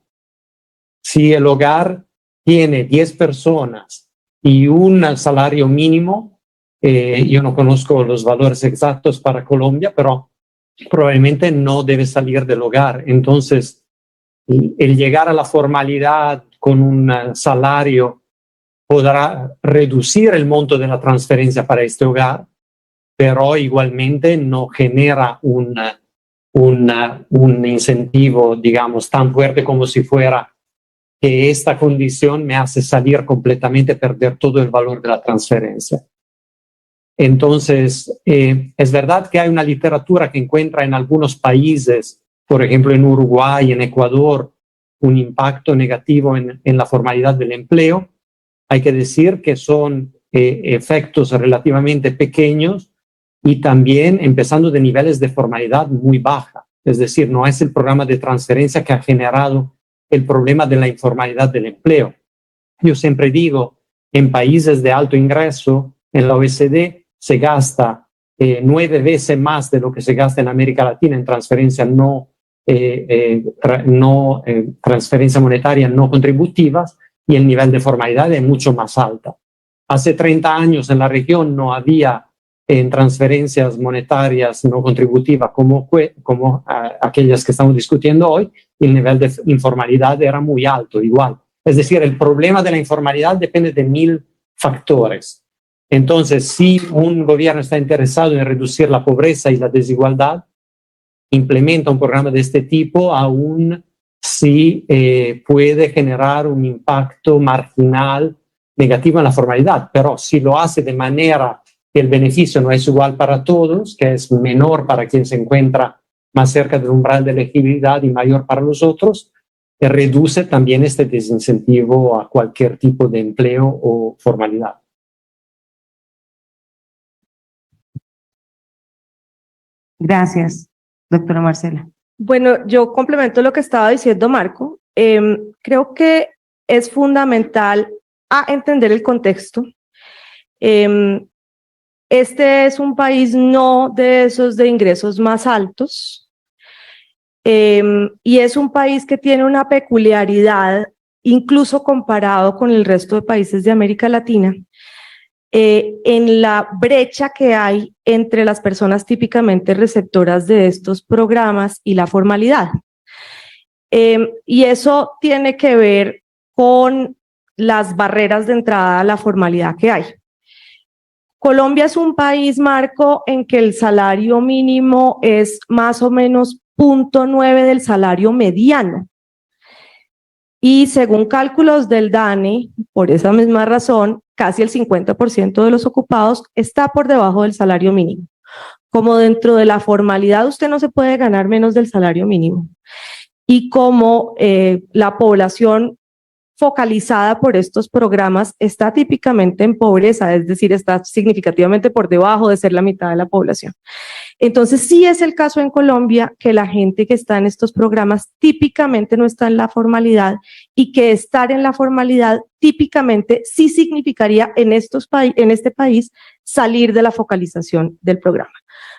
Si el hogar tiene 10 personas y un salario mínimo, yo no conozco los valores exactos para Colombia, pero probablemente no debe salir del hogar. Entonces, el llegar a la formalidad con un salario podrá reducir el monto de la transferencia para este hogar, pero igualmente no genera un incentivo, digamos, tan fuerte como si fuera que esta condición me hace salir completamente, perder todo el valor de la transferencia. Entonces, es verdad que hay una literatura que encuentra en algunos países, por ejemplo en Uruguay, en Ecuador, un impacto negativo en la formalidad del empleo. Hay que decir que son efectos relativamente pequeños y también empezando de niveles de formalidad muy baja. Es decir, no es el programa de transferencia que ha generado el problema de la informalidad del empleo. Yo siempre digo, en países de alto ingreso, en la OECD, se gasta 9 veces más de lo que se gasta en América Latina en transferencia transferencia monetaria no contributivas, y el nivel de formalidad es mucho más alta. Hace 30 años en la región no había en transferencias monetarias no contributivas como aquellas que estamos discutiendo hoy, y el nivel de informalidad era muy alto igual. Es decir, el problema de la informalidad depende de 1000 factores. Entonces, si un gobierno está interesado en reducir la pobreza y la desigualdad, implementa un programa de este tipo, aún si puede generar un impacto marginal negativo en la formalidad, pero si lo hace de manera que el beneficio no es igual para todos, que es menor para quien se encuentra más cerca del umbral de elegibilidad y mayor para los otros, reduce también este desincentivo a cualquier tipo de empleo o formalidad. Gracias, doctora Marcela. Bueno, yo complemento lo que estaba diciendo Marco. Creo que es fundamental entender el contexto. Este es un país no de esos de ingresos más altos, y es un país que tiene una peculiaridad, incluso comparado con el resto de países de América Latina, en la brecha que hay entre las personas típicamente receptoras de estos programas y la formalidad. Y eso tiene que ver con las barreras de entrada a la formalidad que hay. Colombia es un país, Marco, en que el salario mínimo es más o menos 0.9 del salario mediano. Y según cálculos del DANE, por esa misma razón, casi el 50% de los ocupados está por debajo del salario mínimo. Como dentro de la formalidad usted no se puede ganar menos del salario mínimo. Y como la población focalizada por estos programas está típicamente en pobreza, es decir, está significativamente por debajo de ser la mitad de la población. Entonces, sí es el caso en Colombia que la gente que está en estos programas típicamente no está en la formalidad, y que estar en la formalidad típicamente sí significaría en este país salir de la focalización del programa.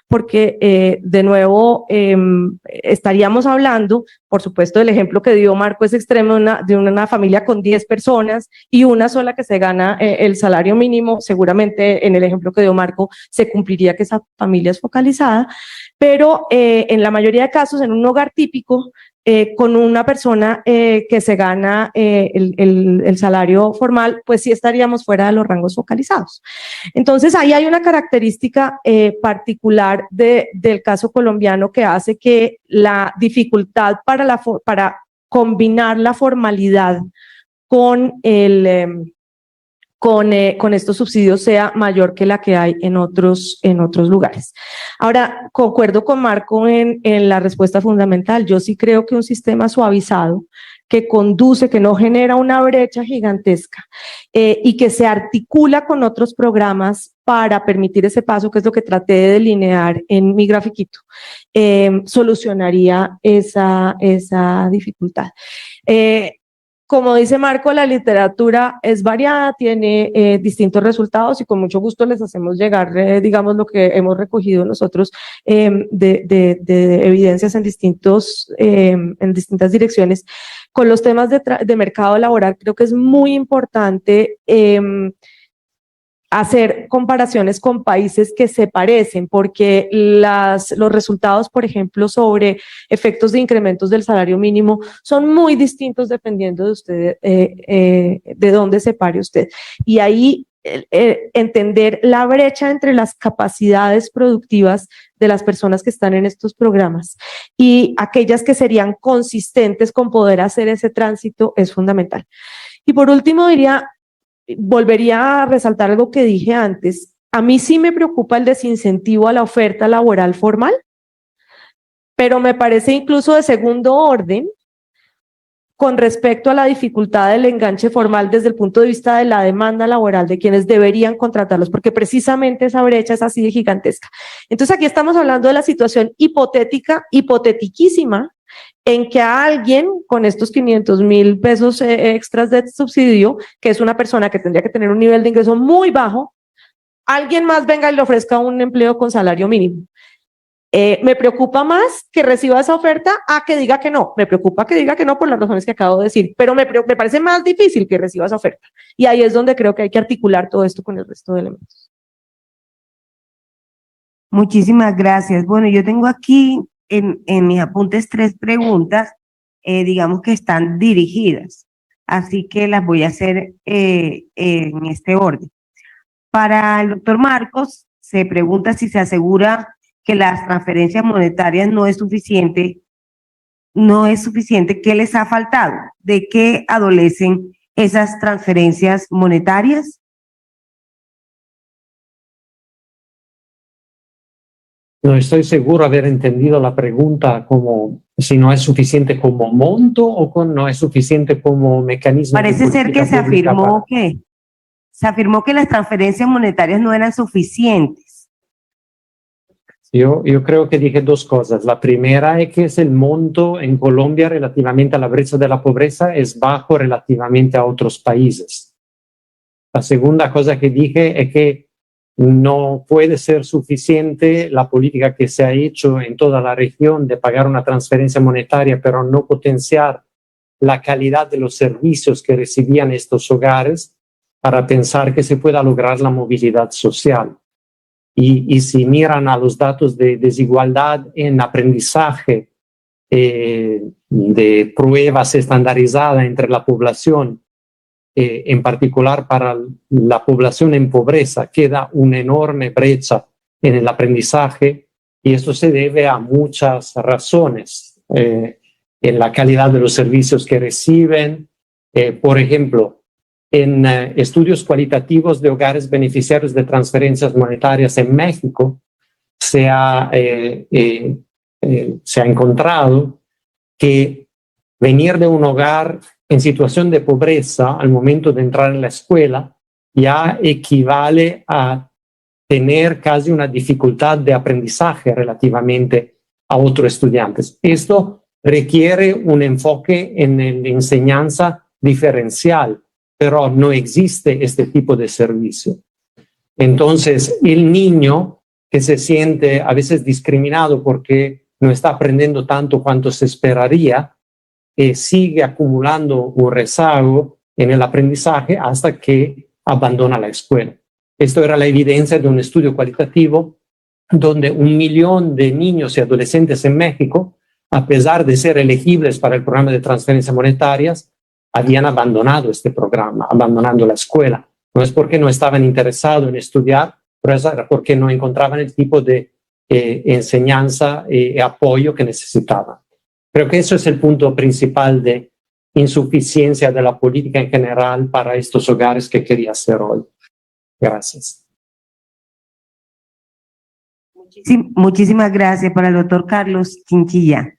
Porque, de nuevo, estaríamos hablando, por supuesto, del ejemplo que dio Marco es extremo de una familia con 10 personas y una sola que se gana el salario mínimo. Seguramente en el ejemplo que dio Marco se cumpliría que esa familia es focalizada, pero en la mayoría de casos, en un hogar típico, con una persona que se gana el salario formal, pues sí estaríamos fuera de los rangos focalizados. Entonces ahí hay una característica particular del caso colombiano que hace que la dificultad para combinar la formalidad con con estos subsidios sea mayor que la que hay en otros lugares. Ahora, concuerdo con Marco en la respuesta fundamental. Yo sí creo que un sistema suavizado que conduce, que no genera una brecha gigantesca y que se articula con otros programas para permitir ese paso, que es lo que traté de delinear en mi grafiquito, solucionaría esa dificultad. Como dice Marco, la literatura es variada, tiene distintos resultados y con mucho gusto les hacemos llegar, digamos, lo que hemos recogido nosotros de evidencias en distintas direcciones. Con los temas de mercado laboral, creo que es muy importante hacer comparaciones con países que se parecen, porque los resultados, por ejemplo, sobre efectos de incrementos del salario mínimo son muy distintos dependiendo de usted, de dónde se pare usted. Y ahí entender la brecha entre las capacidades productivas de las personas que están en estos programas y aquellas que serían consistentes con poder hacer ese tránsito es fundamental. Y por último volvería a resaltar algo que dije antes. A mí sí me preocupa el desincentivo a la oferta laboral formal, pero me parece incluso de segundo orden con respecto a la dificultad del enganche formal desde el punto de vista de la demanda laboral de quienes deberían contratarlos, porque precisamente esa brecha es así de gigantesca. Entonces aquí estamos hablando de la situación hipotetiquísima, en que a alguien con estos 500,000 pesos extras de subsidio, que es una persona que tendría que tener un nivel de ingreso muy bajo, alguien más venga y le ofrezca un empleo con salario mínimo. Me preocupa más que reciba esa oferta a que diga que no. Me preocupa que diga que no por las razones que acabo de decir, pero me parece más difícil que reciba esa oferta. Y ahí es donde creo que hay que articular todo esto con el resto de elementos. Muchísimas gracias. Bueno, yo tengo aquí en mis apuntes 3 preguntas, digamos que están dirigidas, así que las voy a hacer en este orden. Para el doctor Marcos, se pregunta si se asegura que las transferencias monetarias no es suficiente, ¿qué les ha faltado? ¿De qué adolecen esas transferencias monetarias? No estoy seguro haber entendido la pregunta como si no es suficiente como monto o no es suficiente como mecanismo. Parece ser que se afirmó que las transferencias monetarias no eran suficientes. Yo creo que dije 2 cosas. La primera es que el monto en Colombia relativamente a la brecha de la pobreza es bajo relativamente a otros países. La segunda cosa que dije es que no puede ser suficiente la política que se ha hecho en toda la región de pagar una transferencia monetaria, pero no potenciar la calidad de los servicios que recibían estos hogares para pensar que se pueda lograr la movilidad social. Y si miran a los datos de desigualdad en aprendizaje, de pruebas estandarizadas entre la población, en particular para la población en pobreza, queda una enorme brecha en el aprendizaje y esto se debe a muchas razones, en la calidad de los servicios que reciben. Por ejemplo, en estudios cualitativos de hogares beneficiarios de transferencias monetarias en México, se ha encontrado que venir de un hogar en situación de pobreza al momento de entrar en la escuela ya equivale a tener casi una dificultad de aprendizaje relativamente a otros estudiantes. Esto requiere un enfoque en la enseñanza diferencial, pero no existe este tipo de servicio. Entonces, el niño que se siente a veces discriminado porque no está aprendiendo tanto cuanto se esperaría, sigue acumulando un rezago en el aprendizaje hasta que abandona la escuela. Esto era la evidencia de un estudio cualitativo donde 1 millón de niños y adolescentes en México, a pesar de ser elegibles para el programa de transferencias monetarias, habían abandonado este programa, abandonando la escuela. No es porque no estaban interesados en estudiar, pero es porque no encontraban el tipo de enseñanza y apoyo que necesitaban. Creo que eso es el punto principal de insuficiencia de la política en general para estos hogares que quería hacer hoy. Gracias. Muchísimas gracias para el doctor Carlos Chinchilla.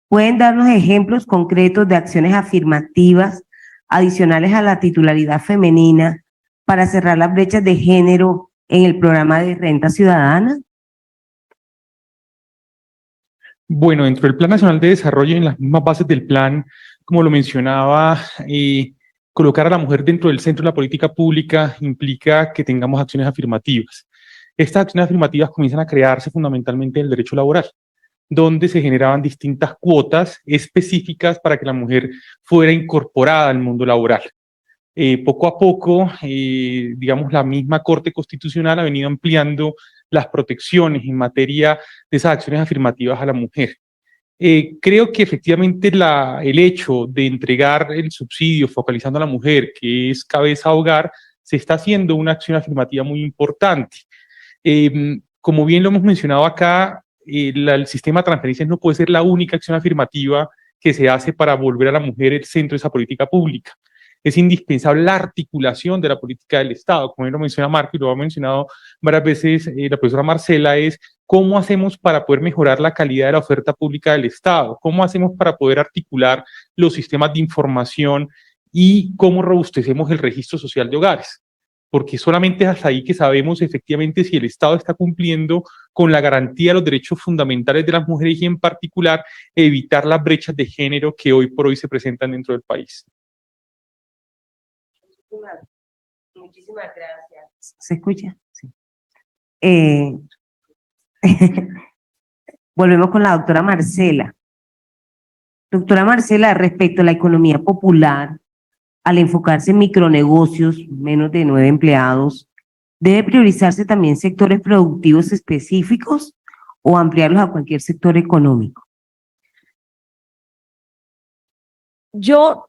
¿Pueden darnos ejemplos concretos de acciones afirmativas adicionales a la titularidad femenina para cerrar las brechas de género en el programa de renta ciudadana? Bueno, dentro del Plan Nacional de Desarrollo, en las mismas bases del plan, como lo mencionaba, colocar a la mujer dentro del centro de la política pública implica que tengamos acciones afirmativas. Estas acciones afirmativas comienzan a crearse fundamentalmente en el derecho laboral, donde se generaban distintas cuotas específicas para que la mujer fuera incorporada al mundo laboral. Poco a poco, digamos, la misma Corte Constitucional ha venido ampliando las protecciones en materia de esas acciones afirmativas a la mujer. Creo que efectivamente el hecho de entregar el subsidio focalizando a la mujer, que es cabeza de hogar, se está haciendo una acción afirmativa muy importante. Como bien lo hemos mencionado acá, el sistema de transferencias no puede ser la única acción afirmativa que se hace para volver a la mujer el centro de esa política pública. Es indispensable la articulación de la política del Estado, como bien lo menciona Marco y lo ha mencionado varias veces la profesora Marcela, es cómo hacemos para poder mejorar la calidad de la oferta pública del Estado, cómo hacemos para poder articular los sistemas de información y cómo robustecemos el registro social de hogares, porque solamente es hasta ahí que sabemos efectivamente si el Estado está cumpliendo con la garantía de los derechos fundamentales de las mujeres y en particular evitar las brechas de género que hoy por hoy se presentan dentro del país. Muchísimas gracias. ¿Se escucha? Sí. Volvemos con la doctora Marcela. Doctora Marcela, respecto a la economía popular, al enfocarse en micronegocios, menos de 9 empleados, ¿debe priorizarse también sectores productivos específicos o ampliarlos a cualquier sector económico? Yo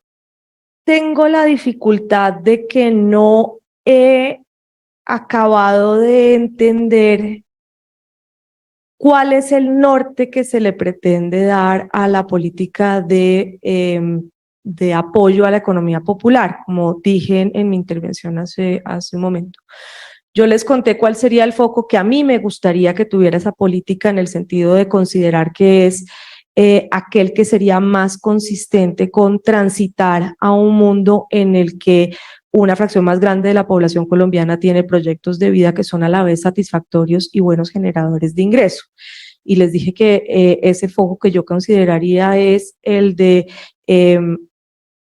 tengo la dificultad de que no he acabado de entender cuál es el norte que se le pretende dar a la política de apoyo a la economía popular, como dije en mi intervención hace un momento. Yo les conté cuál sería el foco que a mí me gustaría que tuviera esa política en el sentido de considerar que es aquel que sería más consistente con transitar a un mundo en el que una fracción más grande de la población colombiana tiene proyectos de vida que son a la vez satisfactorios y buenos generadores de ingreso. Y les dije que ese foco que yo consideraría es el de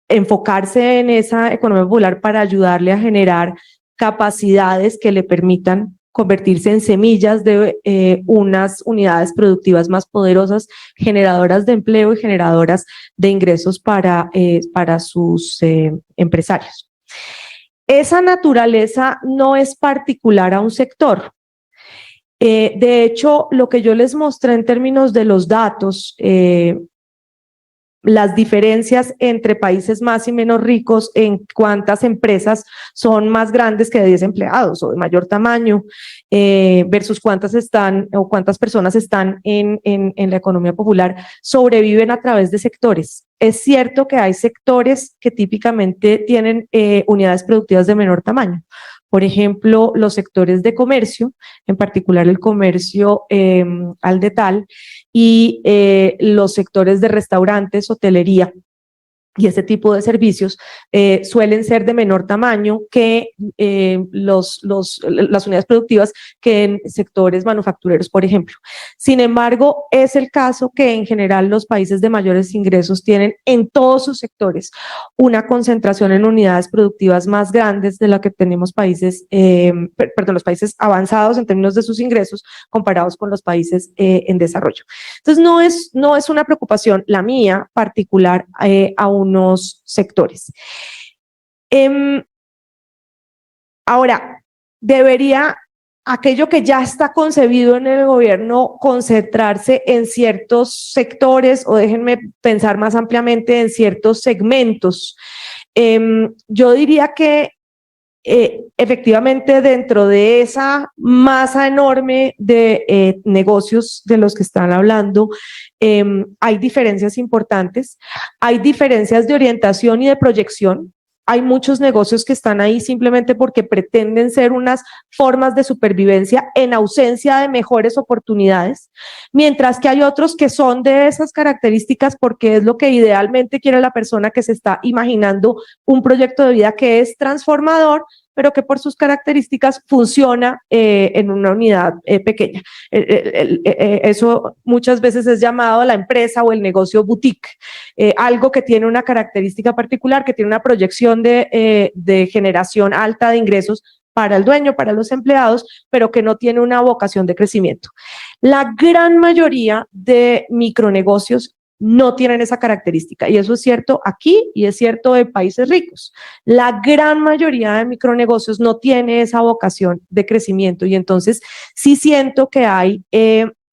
enfocarse en esa economía popular para ayudarle a generar capacidades que le permitan convertirse en semillas de unas unidades productivas más poderosas, generadoras de empleo y generadoras de ingresos para sus empresarios. Esa naturaleza no es particular a un sector. De hecho, lo que yo les mostré en términos de los datos, las diferencias entre países más y menos ricos en cuántas empresas son más grandes que de 10 empleados o de mayor tamaño versus cuántas están o cuántas personas están en la economía popular, sobreviven a través de sectores. Es cierto que hay sectores que típicamente tienen unidades productivas de menor tamaño. Por ejemplo, los sectores de comercio, en particular el comercio al detalle, y los sectores de restaurantes, hotelería y ese tipo de servicios suelen ser de menor tamaño que las unidades productivas que en sectores manufactureros, por ejemplo. Sin embargo, es el caso que en general los países de mayores ingresos tienen en todos sus sectores una concentración en unidades productivas más grandes de la que tenemos los países avanzados en términos de sus ingresos comparados con los países en desarrollo. Entonces, no es una preocupación la mía particular a unos sectores. Ahora, debería aquello que ya está concebido en el gobierno concentrarse en ciertos sectores o déjenme pensar más ampliamente en ciertos segmentos. Yo diría que efectivamente dentro de esa masa enorme de negocios de los que están hablando, hay diferencias importantes, hay diferencias de orientación y de proyección. Hay muchos negocios que están ahí simplemente porque pretenden ser unas formas de supervivencia en ausencia de mejores oportunidades, mientras que hay otros que son de esas características porque es lo que idealmente quiere la persona que se está imaginando un proyecto de vida que es transformador, pero que por sus características funciona en una unidad pequeña. Eso muchas veces es llamado la empresa o el negocio boutique, algo que tiene una característica particular, que tiene una proyección de generación alta de ingresos para el dueño, para los empleados, pero que no tiene una vocación de crecimiento. La gran mayoría de micronegocios no tienen esa característica, y eso es cierto aquí y es cierto en países ricos. La gran mayoría de micronegocios no tiene esa vocación de crecimiento, y entonces sí siento que hay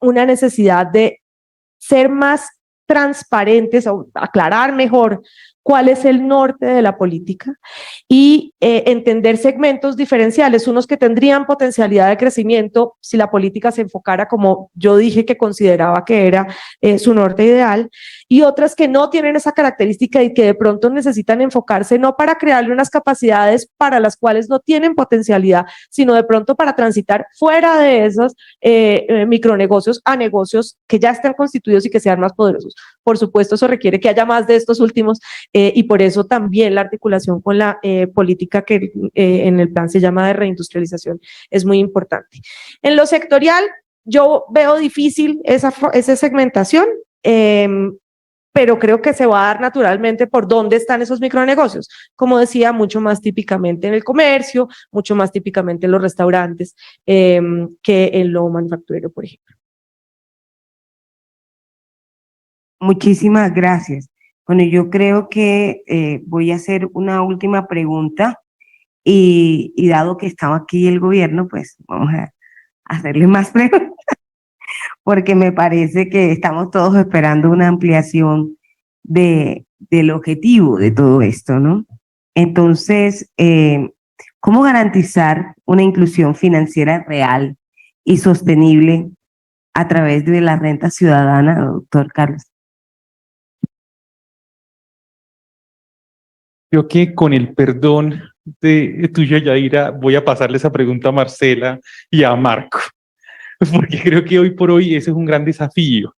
una necesidad de ser más transparentes o aclarar mejor cuál es el norte de la política y entender segmentos diferenciales, unos que tendrían potencialidad de crecimiento si la política se enfocara como yo dije que consideraba que era su norte ideal, y otras que no tienen esa característica y que de pronto necesitan enfocarse no para crearle unas capacidades para las cuales no tienen potencialidad, sino de pronto para transitar fuera de esos micronegocios a negocios que ya están constituidos y que sean más poderosos. Por supuesto, eso requiere que haya más de estos últimos, y por eso también la articulación con la política que en el plan se llama de reindustrialización es muy importante. En lo sectorial, yo veo difícil esa segmentación, pero creo que se va a dar naturalmente por dónde están esos micronegocios. Como decía, mucho más típicamente en el comercio, mucho más típicamente en los restaurantes que en lo manufacturero, por ejemplo. Muchísimas gracias. Bueno, yo creo que voy a hacer una última pregunta y dado que estaba aquí el gobierno, pues vamos a hacerle más preguntas porque me parece que estamos todos esperando una ampliación del objetivo de todo esto, ¿no? Entonces, ¿cómo garantizar una inclusión financiera real y sostenible a través de la renta ciudadana, doctor Carlos? Creo que con el perdón de tuyo, Yaira, voy a pasarle esa pregunta a Marcela y a Marco, porque creo que hoy por hoy ese es un gran desafío.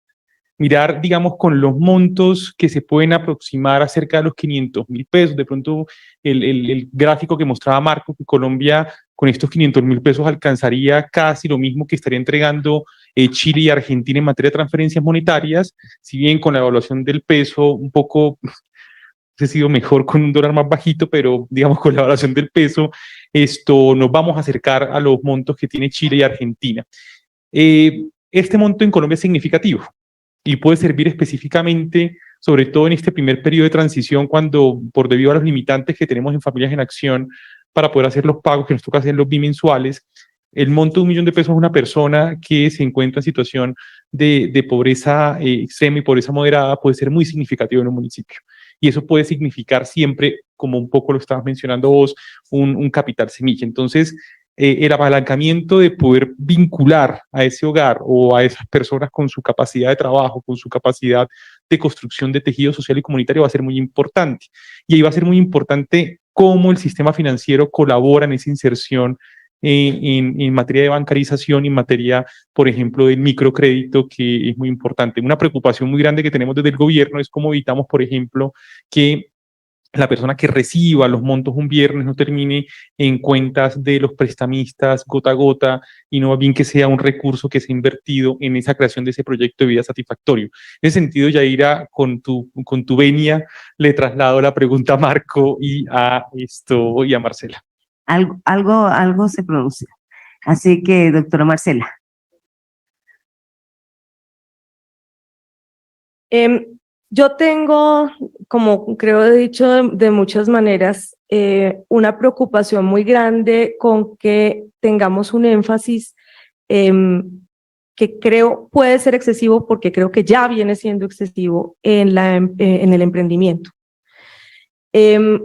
Mirar, digamos, con los montos que se pueden aproximar a cerca de los 500.000 pesos. De pronto, el gráfico que mostraba Marco, que Colombia con estos 500.000 pesos alcanzaría casi lo mismo que estaría entregando Chile y Argentina en materia de transferencias monetarias, si bien con la evaluación del peso un poco ha sido mejor con un dólar más bajito, pero digamos con la evaluación del peso, nos vamos a acercar a los montos que tiene Chile y Argentina. Este monto en Colombia es significativo y puede servir específicamente, sobre todo en este primer periodo de transición, cuando por debido a los limitantes que tenemos en Familias en Acción para poder hacer los pagos que nos toca hacer los bimensuales, el monto de $1 millón es una persona que se encuentra en situación de pobreza extrema y pobreza moderada, puede ser muy significativo en un municipio. Y eso puede significar siempre, como un poco lo estabas mencionando vos, un capital semilla. Entonces, el apalancamiento de poder vincular a ese hogar o a esas personas con su capacidad de trabajo, con su capacidad de construcción de tejido social y comunitario va a ser muy importante. Y ahí va a ser muy importante cómo el sistema financiero colabora en esa inserción en materia de bancarización y en materia, por ejemplo, del microcrédito, que es muy importante. Una preocupación muy grande que tenemos desde el gobierno es cómo evitamos, por ejemplo, que la persona que reciba los montos un viernes no termine en cuentas de los prestamistas gota a gota, y no más bien que sea un recurso que sea invertido en esa creación de ese proyecto de vida satisfactorio. En ese sentido, Yaira, con tu venia, le traslado la pregunta a Marco y a Marcela. Algo se pronuncia. Así que, doctora Marcela. Yo tengo, como creo he dicho de muchas maneras, una preocupación muy grande con que tengamos un énfasis que creo puede ser excesivo, porque creo que ya viene siendo excesivo en el emprendimiento.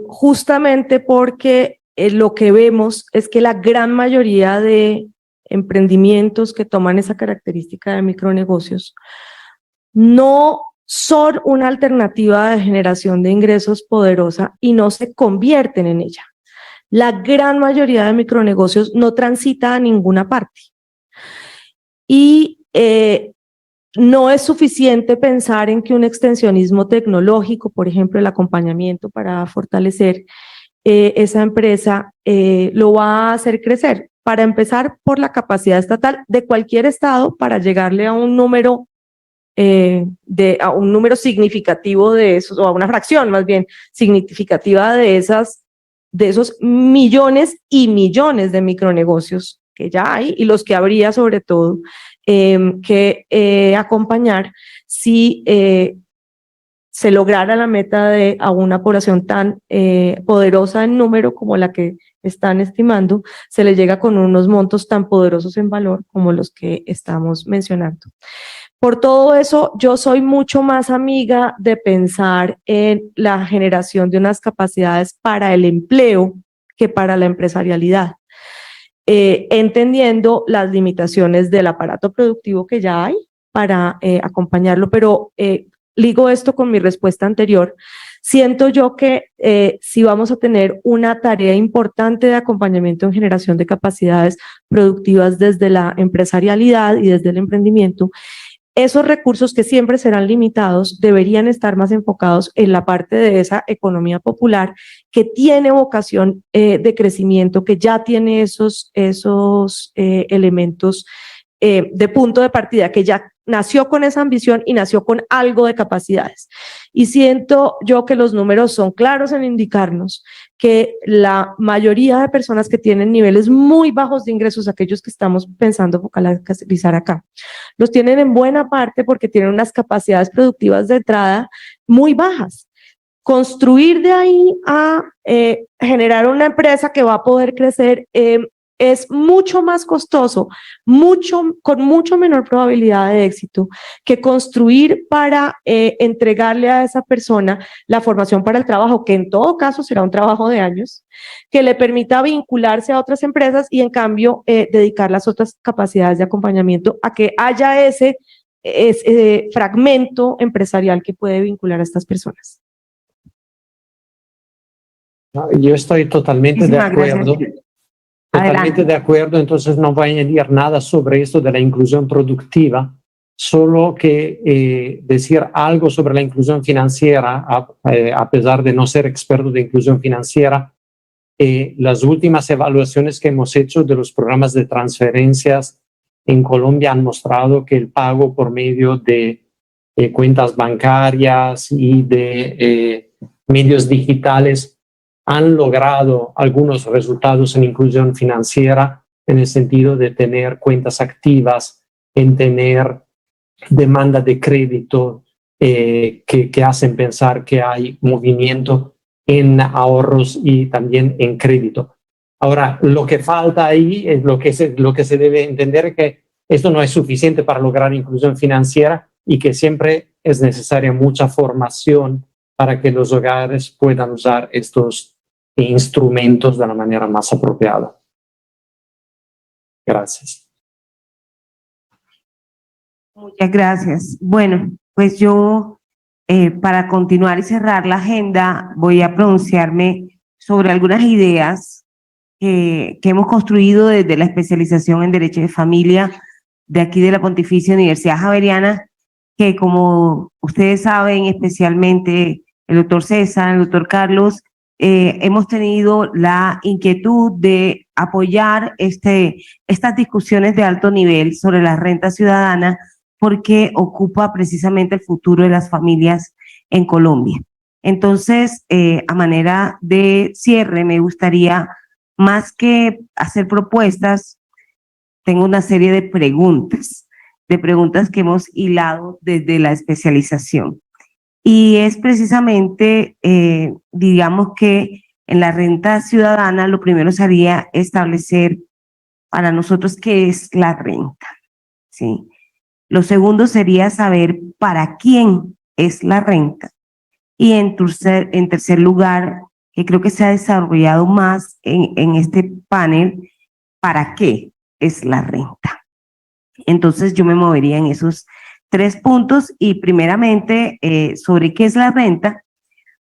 Justamente porque lo que vemos es que la gran mayoría de emprendimientos que toman esa característica de micronegocios no son una alternativa de generación de ingresos poderosa y no se convierten en ella. La gran mayoría de micronegocios no transita a ninguna parte. Y no es suficiente pensar en que un extensionismo tecnológico, por ejemplo, el acompañamiento para fortalecer esa empresa, lo va a hacer crecer. Para empezar, por la capacidad estatal de cualquier estado para llegarle a un número significativo de esos, o a una fracción más bien significativa de esos millones y millones de micronegocios que ya hay y los que habría sobre todo que acompañar si se lograra la meta de a una población tan poderosa en número como la que están estimando, se le llega con unos montos tan poderosos en valor como los que estamos mencionando. Por todo eso, yo soy mucho más amiga de pensar en la generación de unas capacidades para el empleo que para la empresarialidad, entendiendo las limitaciones del aparato productivo que ya hay para acompañarlo, pero ligo esto con mi respuesta anterior. Siento yo que si vamos a tener una tarea importante de acompañamiento en generación de capacidades productivas desde la empresarialidad y desde el emprendimiento, esos recursos que siempre serán limitados deberían estar más enfocados en la parte de esa economía popular que tiene vocación de crecimiento, que ya tiene esos elementos de punto de partida, que ya nació con esa ambición y nació con algo de capacidades. Y siento yo que los números son claros en indicarnos que la mayoría de personas que tienen niveles muy bajos de ingresos, aquellos que estamos pensando focalizar acá, los tienen en buena parte porque tienen unas capacidades productivas de entrada muy bajas. Construir de ahí a generar una empresa que va a poder crecer es mucho más costoso, con mucho menor probabilidad de éxito que construir para entregarle a esa persona la formación para el trabajo, que en todo caso será un trabajo de años, que le permita vincularse a otras empresas y en cambio dedicar las otras capacidades de acompañamiento a que haya ese fragmento empresarial que puede vincular a estas personas. Yo estoy totalmente de acuerdo. Totalmente de acuerdo, entonces no voy a añadir nada sobre esto de la inclusión productiva, solo que decir algo sobre la inclusión financiera, a pesar de no ser experto de inclusión financiera. Las últimas evaluaciones que hemos hecho de los programas de transferencias en Colombia han mostrado que el pago por medio de cuentas bancarias y de medios digitales han logrado algunos resultados en inclusión financiera en el sentido de tener cuentas activas, en tener demanda de crédito que hacen pensar que hay movimiento en ahorros y también en crédito. Ahora, lo que falta ahí es lo que se debe entender, que esto no es suficiente para lograr inclusión financiera y que siempre es necesaria mucha formación para que los hogares puedan usar estos instrumentos de la manera más apropiada. Gracias. Muchas gracias. Bueno, pues yo, para continuar y cerrar la agenda, voy a pronunciarme sobre algunas ideas que hemos construido desde la especialización en Derecho de Familia de aquí de la Pontificia Universidad Javeriana, que como ustedes saben, especialmente el doctor César, el doctor Carlos, hemos tenido la inquietud de apoyar estas discusiones de alto nivel sobre la renta ciudadana porque ocupa precisamente el futuro de las familias en Colombia. Entonces, a manera de cierre, me gustaría, más que hacer propuestas, tengo una serie de preguntas que hemos hilado desde la especialización. Y es precisamente, digamos que en la renta ciudadana lo primero sería establecer para nosotros qué es la renta, ¿sí? Lo segundo sería saber para quién es la renta. Y en tercer lugar, que creo que se ha desarrollado más en este panel, ¿para qué es la renta? Entonces yo me movería en esos 3 puntos y primeramente sobre qué es la renta.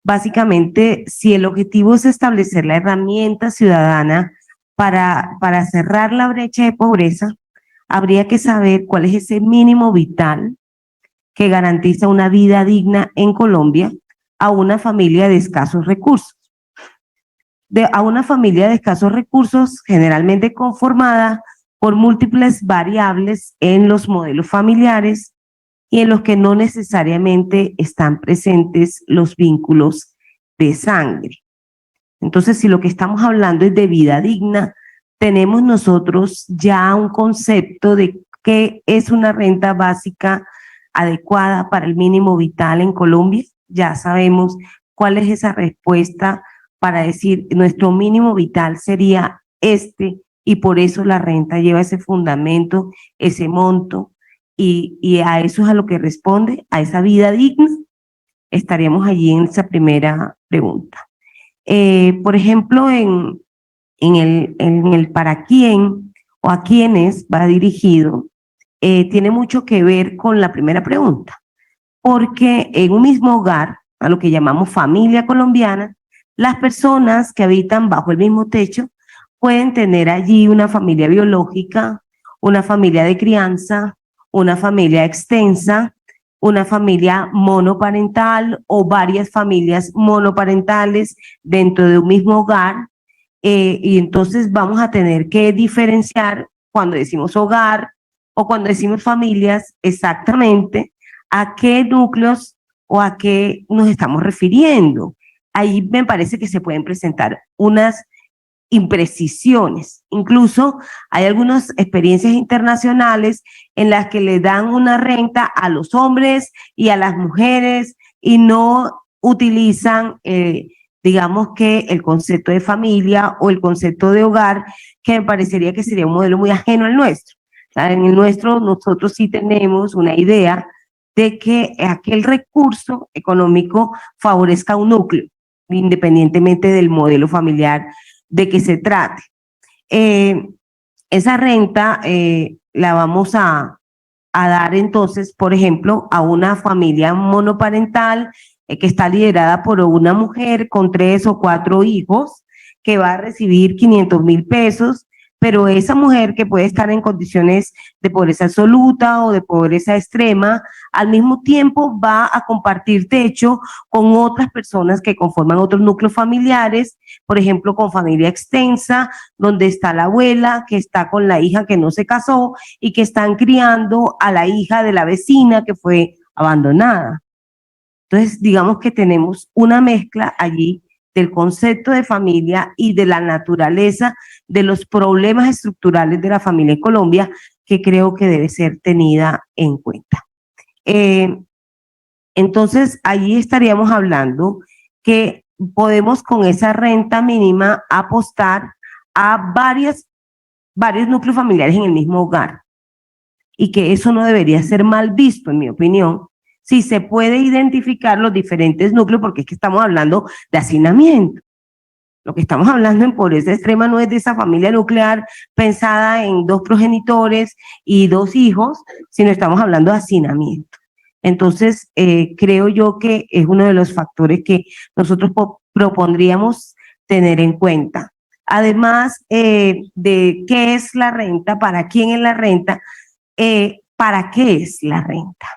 Básicamente, si el objetivo es establecer la herramienta ciudadana para cerrar la brecha de pobreza, habría que saber cuál es ese mínimo vital que garantiza una vida digna en Colombia a una familia de escasos recursos. A una familia de escasos recursos, generalmente conformada por múltiples variables en los modelos familiares y en los que no necesariamente están presentes los vínculos de sangre. Entonces, si lo que estamos hablando es de vida digna, tenemos nosotros ya un concepto de qué es una renta básica adecuada para el mínimo vital en Colombia. Ya sabemos cuál es esa respuesta para decir nuestro mínimo vital sería este y por eso la renta lleva ese fundamento, ese monto y a eso es a lo que responde, a esa vida digna. Estaríamos allí en esa primera pregunta. Por ejemplo, en el para quién o a quiénes va dirigido, tiene mucho que ver con la primera pregunta, porque en un mismo hogar, a lo que llamamos familia colombiana, las personas que habitan bajo el mismo techo pueden tener allí una familia biológica, una familia de crianza, una familia extensa, una familia monoparental o varias familias monoparentales dentro de un mismo hogar. Y entonces vamos a tener que diferenciar cuando decimos hogar o cuando decimos familias exactamente a qué núcleos o a qué nos estamos refiriendo. Ahí me parece que se pueden presentar unas imprecisiones. Incluso hay algunas experiencias internacionales en las que le dan una renta a los hombres y a las mujeres y no utilizan, digamos que el concepto de familia o el concepto de hogar, que me parecería que sería un modelo muy ajeno al nuestro. O sea, en el nuestro nosotros sí tenemos una idea de que aquel recurso económico favorezca un núcleo, independientemente del modelo familiar de que se trate. Esa renta la vamos a dar entonces, por ejemplo, a una familia monoparental que está liderada por una mujer con 3 o 4 hijos que va a recibir 500.000 pesos, pero esa mujer que puede estar en condiciones de pobreza absoluta o de pobreza extrema, al mismo tiempo va a compartir techo con otras personas que conforman otros núcleos familiares, por ejemplo, con familia extensa, donde está la abuela, que está con la hija que no se casó y que están criando a la hija de la vecina que fue abandonada. Entonces, digamos que tenemos una mezcla allí del concepto de familia y de la naturaleza de los problemas estructurales de la familia en Colombia que creo que debe ser tenida en cuenta. Entonces, allí estaríamos hablando que podemos con esa renta mínima apostar a varios núcleos familiares en el mismo hogar y que eso no debería ser mal visto, en mi opinión, si se puede identificar los diferentes núcleos, porque es que estamos hablando de hacinamiento. Lo que estamos hablando en pobreza extrema no es de esa familia nuclear pensada en 2 progenitores y 2 hijos, sino estamos hablando de hacinamiento. Entonces, creo yo que es uno de los factores que nosotros propondríamos tener en cuenta. Además de qué es la renta, para quién es la renta, ¿para qué es la renta?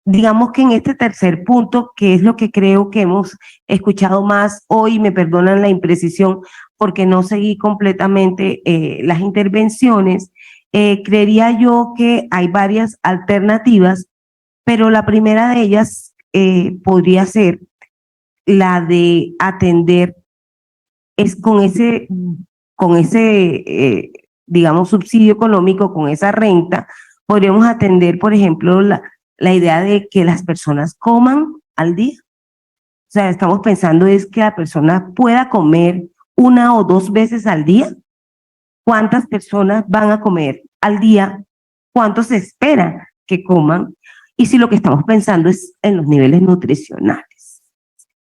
Digamos que en este tercer punto, que es lo que creo que hemos escuchado más hoy, me perdonan la imprecisión porque no seguí completamente las intervenciones, creería yo que hay varias alternativas, pero la primera de ellas podría ser la de atender con ese digamos, subsidio económico, con esa renta, podríamos atender, por ejemplo, la idea de que las personas coman al día. O sea, estamos pensando es que la persona pueda comer 1 o 2 veces al día. ¿Cuántas personas van a comer al día? ¿Cuánto se espera que coman? Y si lo que estamos pensando es en los niveles nutricionales.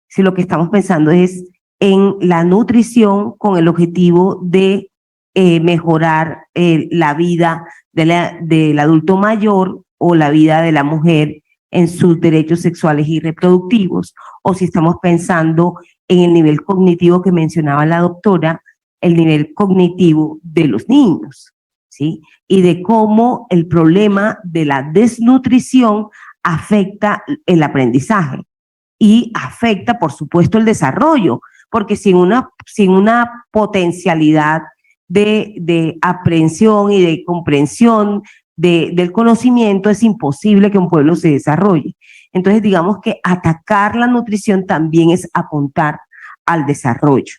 Si lo que estamos pensando es en la nutrición con el objetivo de mejorar la vida del adulto mayor o la vida de la mujer en sus derechos sexuales y reproductivos, o si estamos pensando en el nivel cognitivo que mencionaba la doctora, el nivel cognitivo de los niños, ¿sí? Y de cómo el problema de la desnutrición afecta el aprendizaje y afecta, por supuesto, el desarrollo, porque sin una potencialidad de aprehensión y de comprensión del conocimiento, es imposible que un pueblo se desarrolle. Entonces, digamos que atacar la nutrición también es apuntar al desarrollo.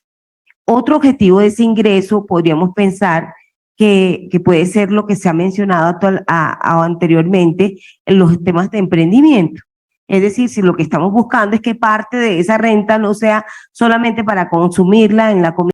Otro objetivo de ese ingreso podríamos pensar que puede ser lo que se ha mencionado anteriormente en los temas de emprendimiento. Es decir, si lo que estamos buscando es que parte de esa renta no sea solamente para consumirla en la comida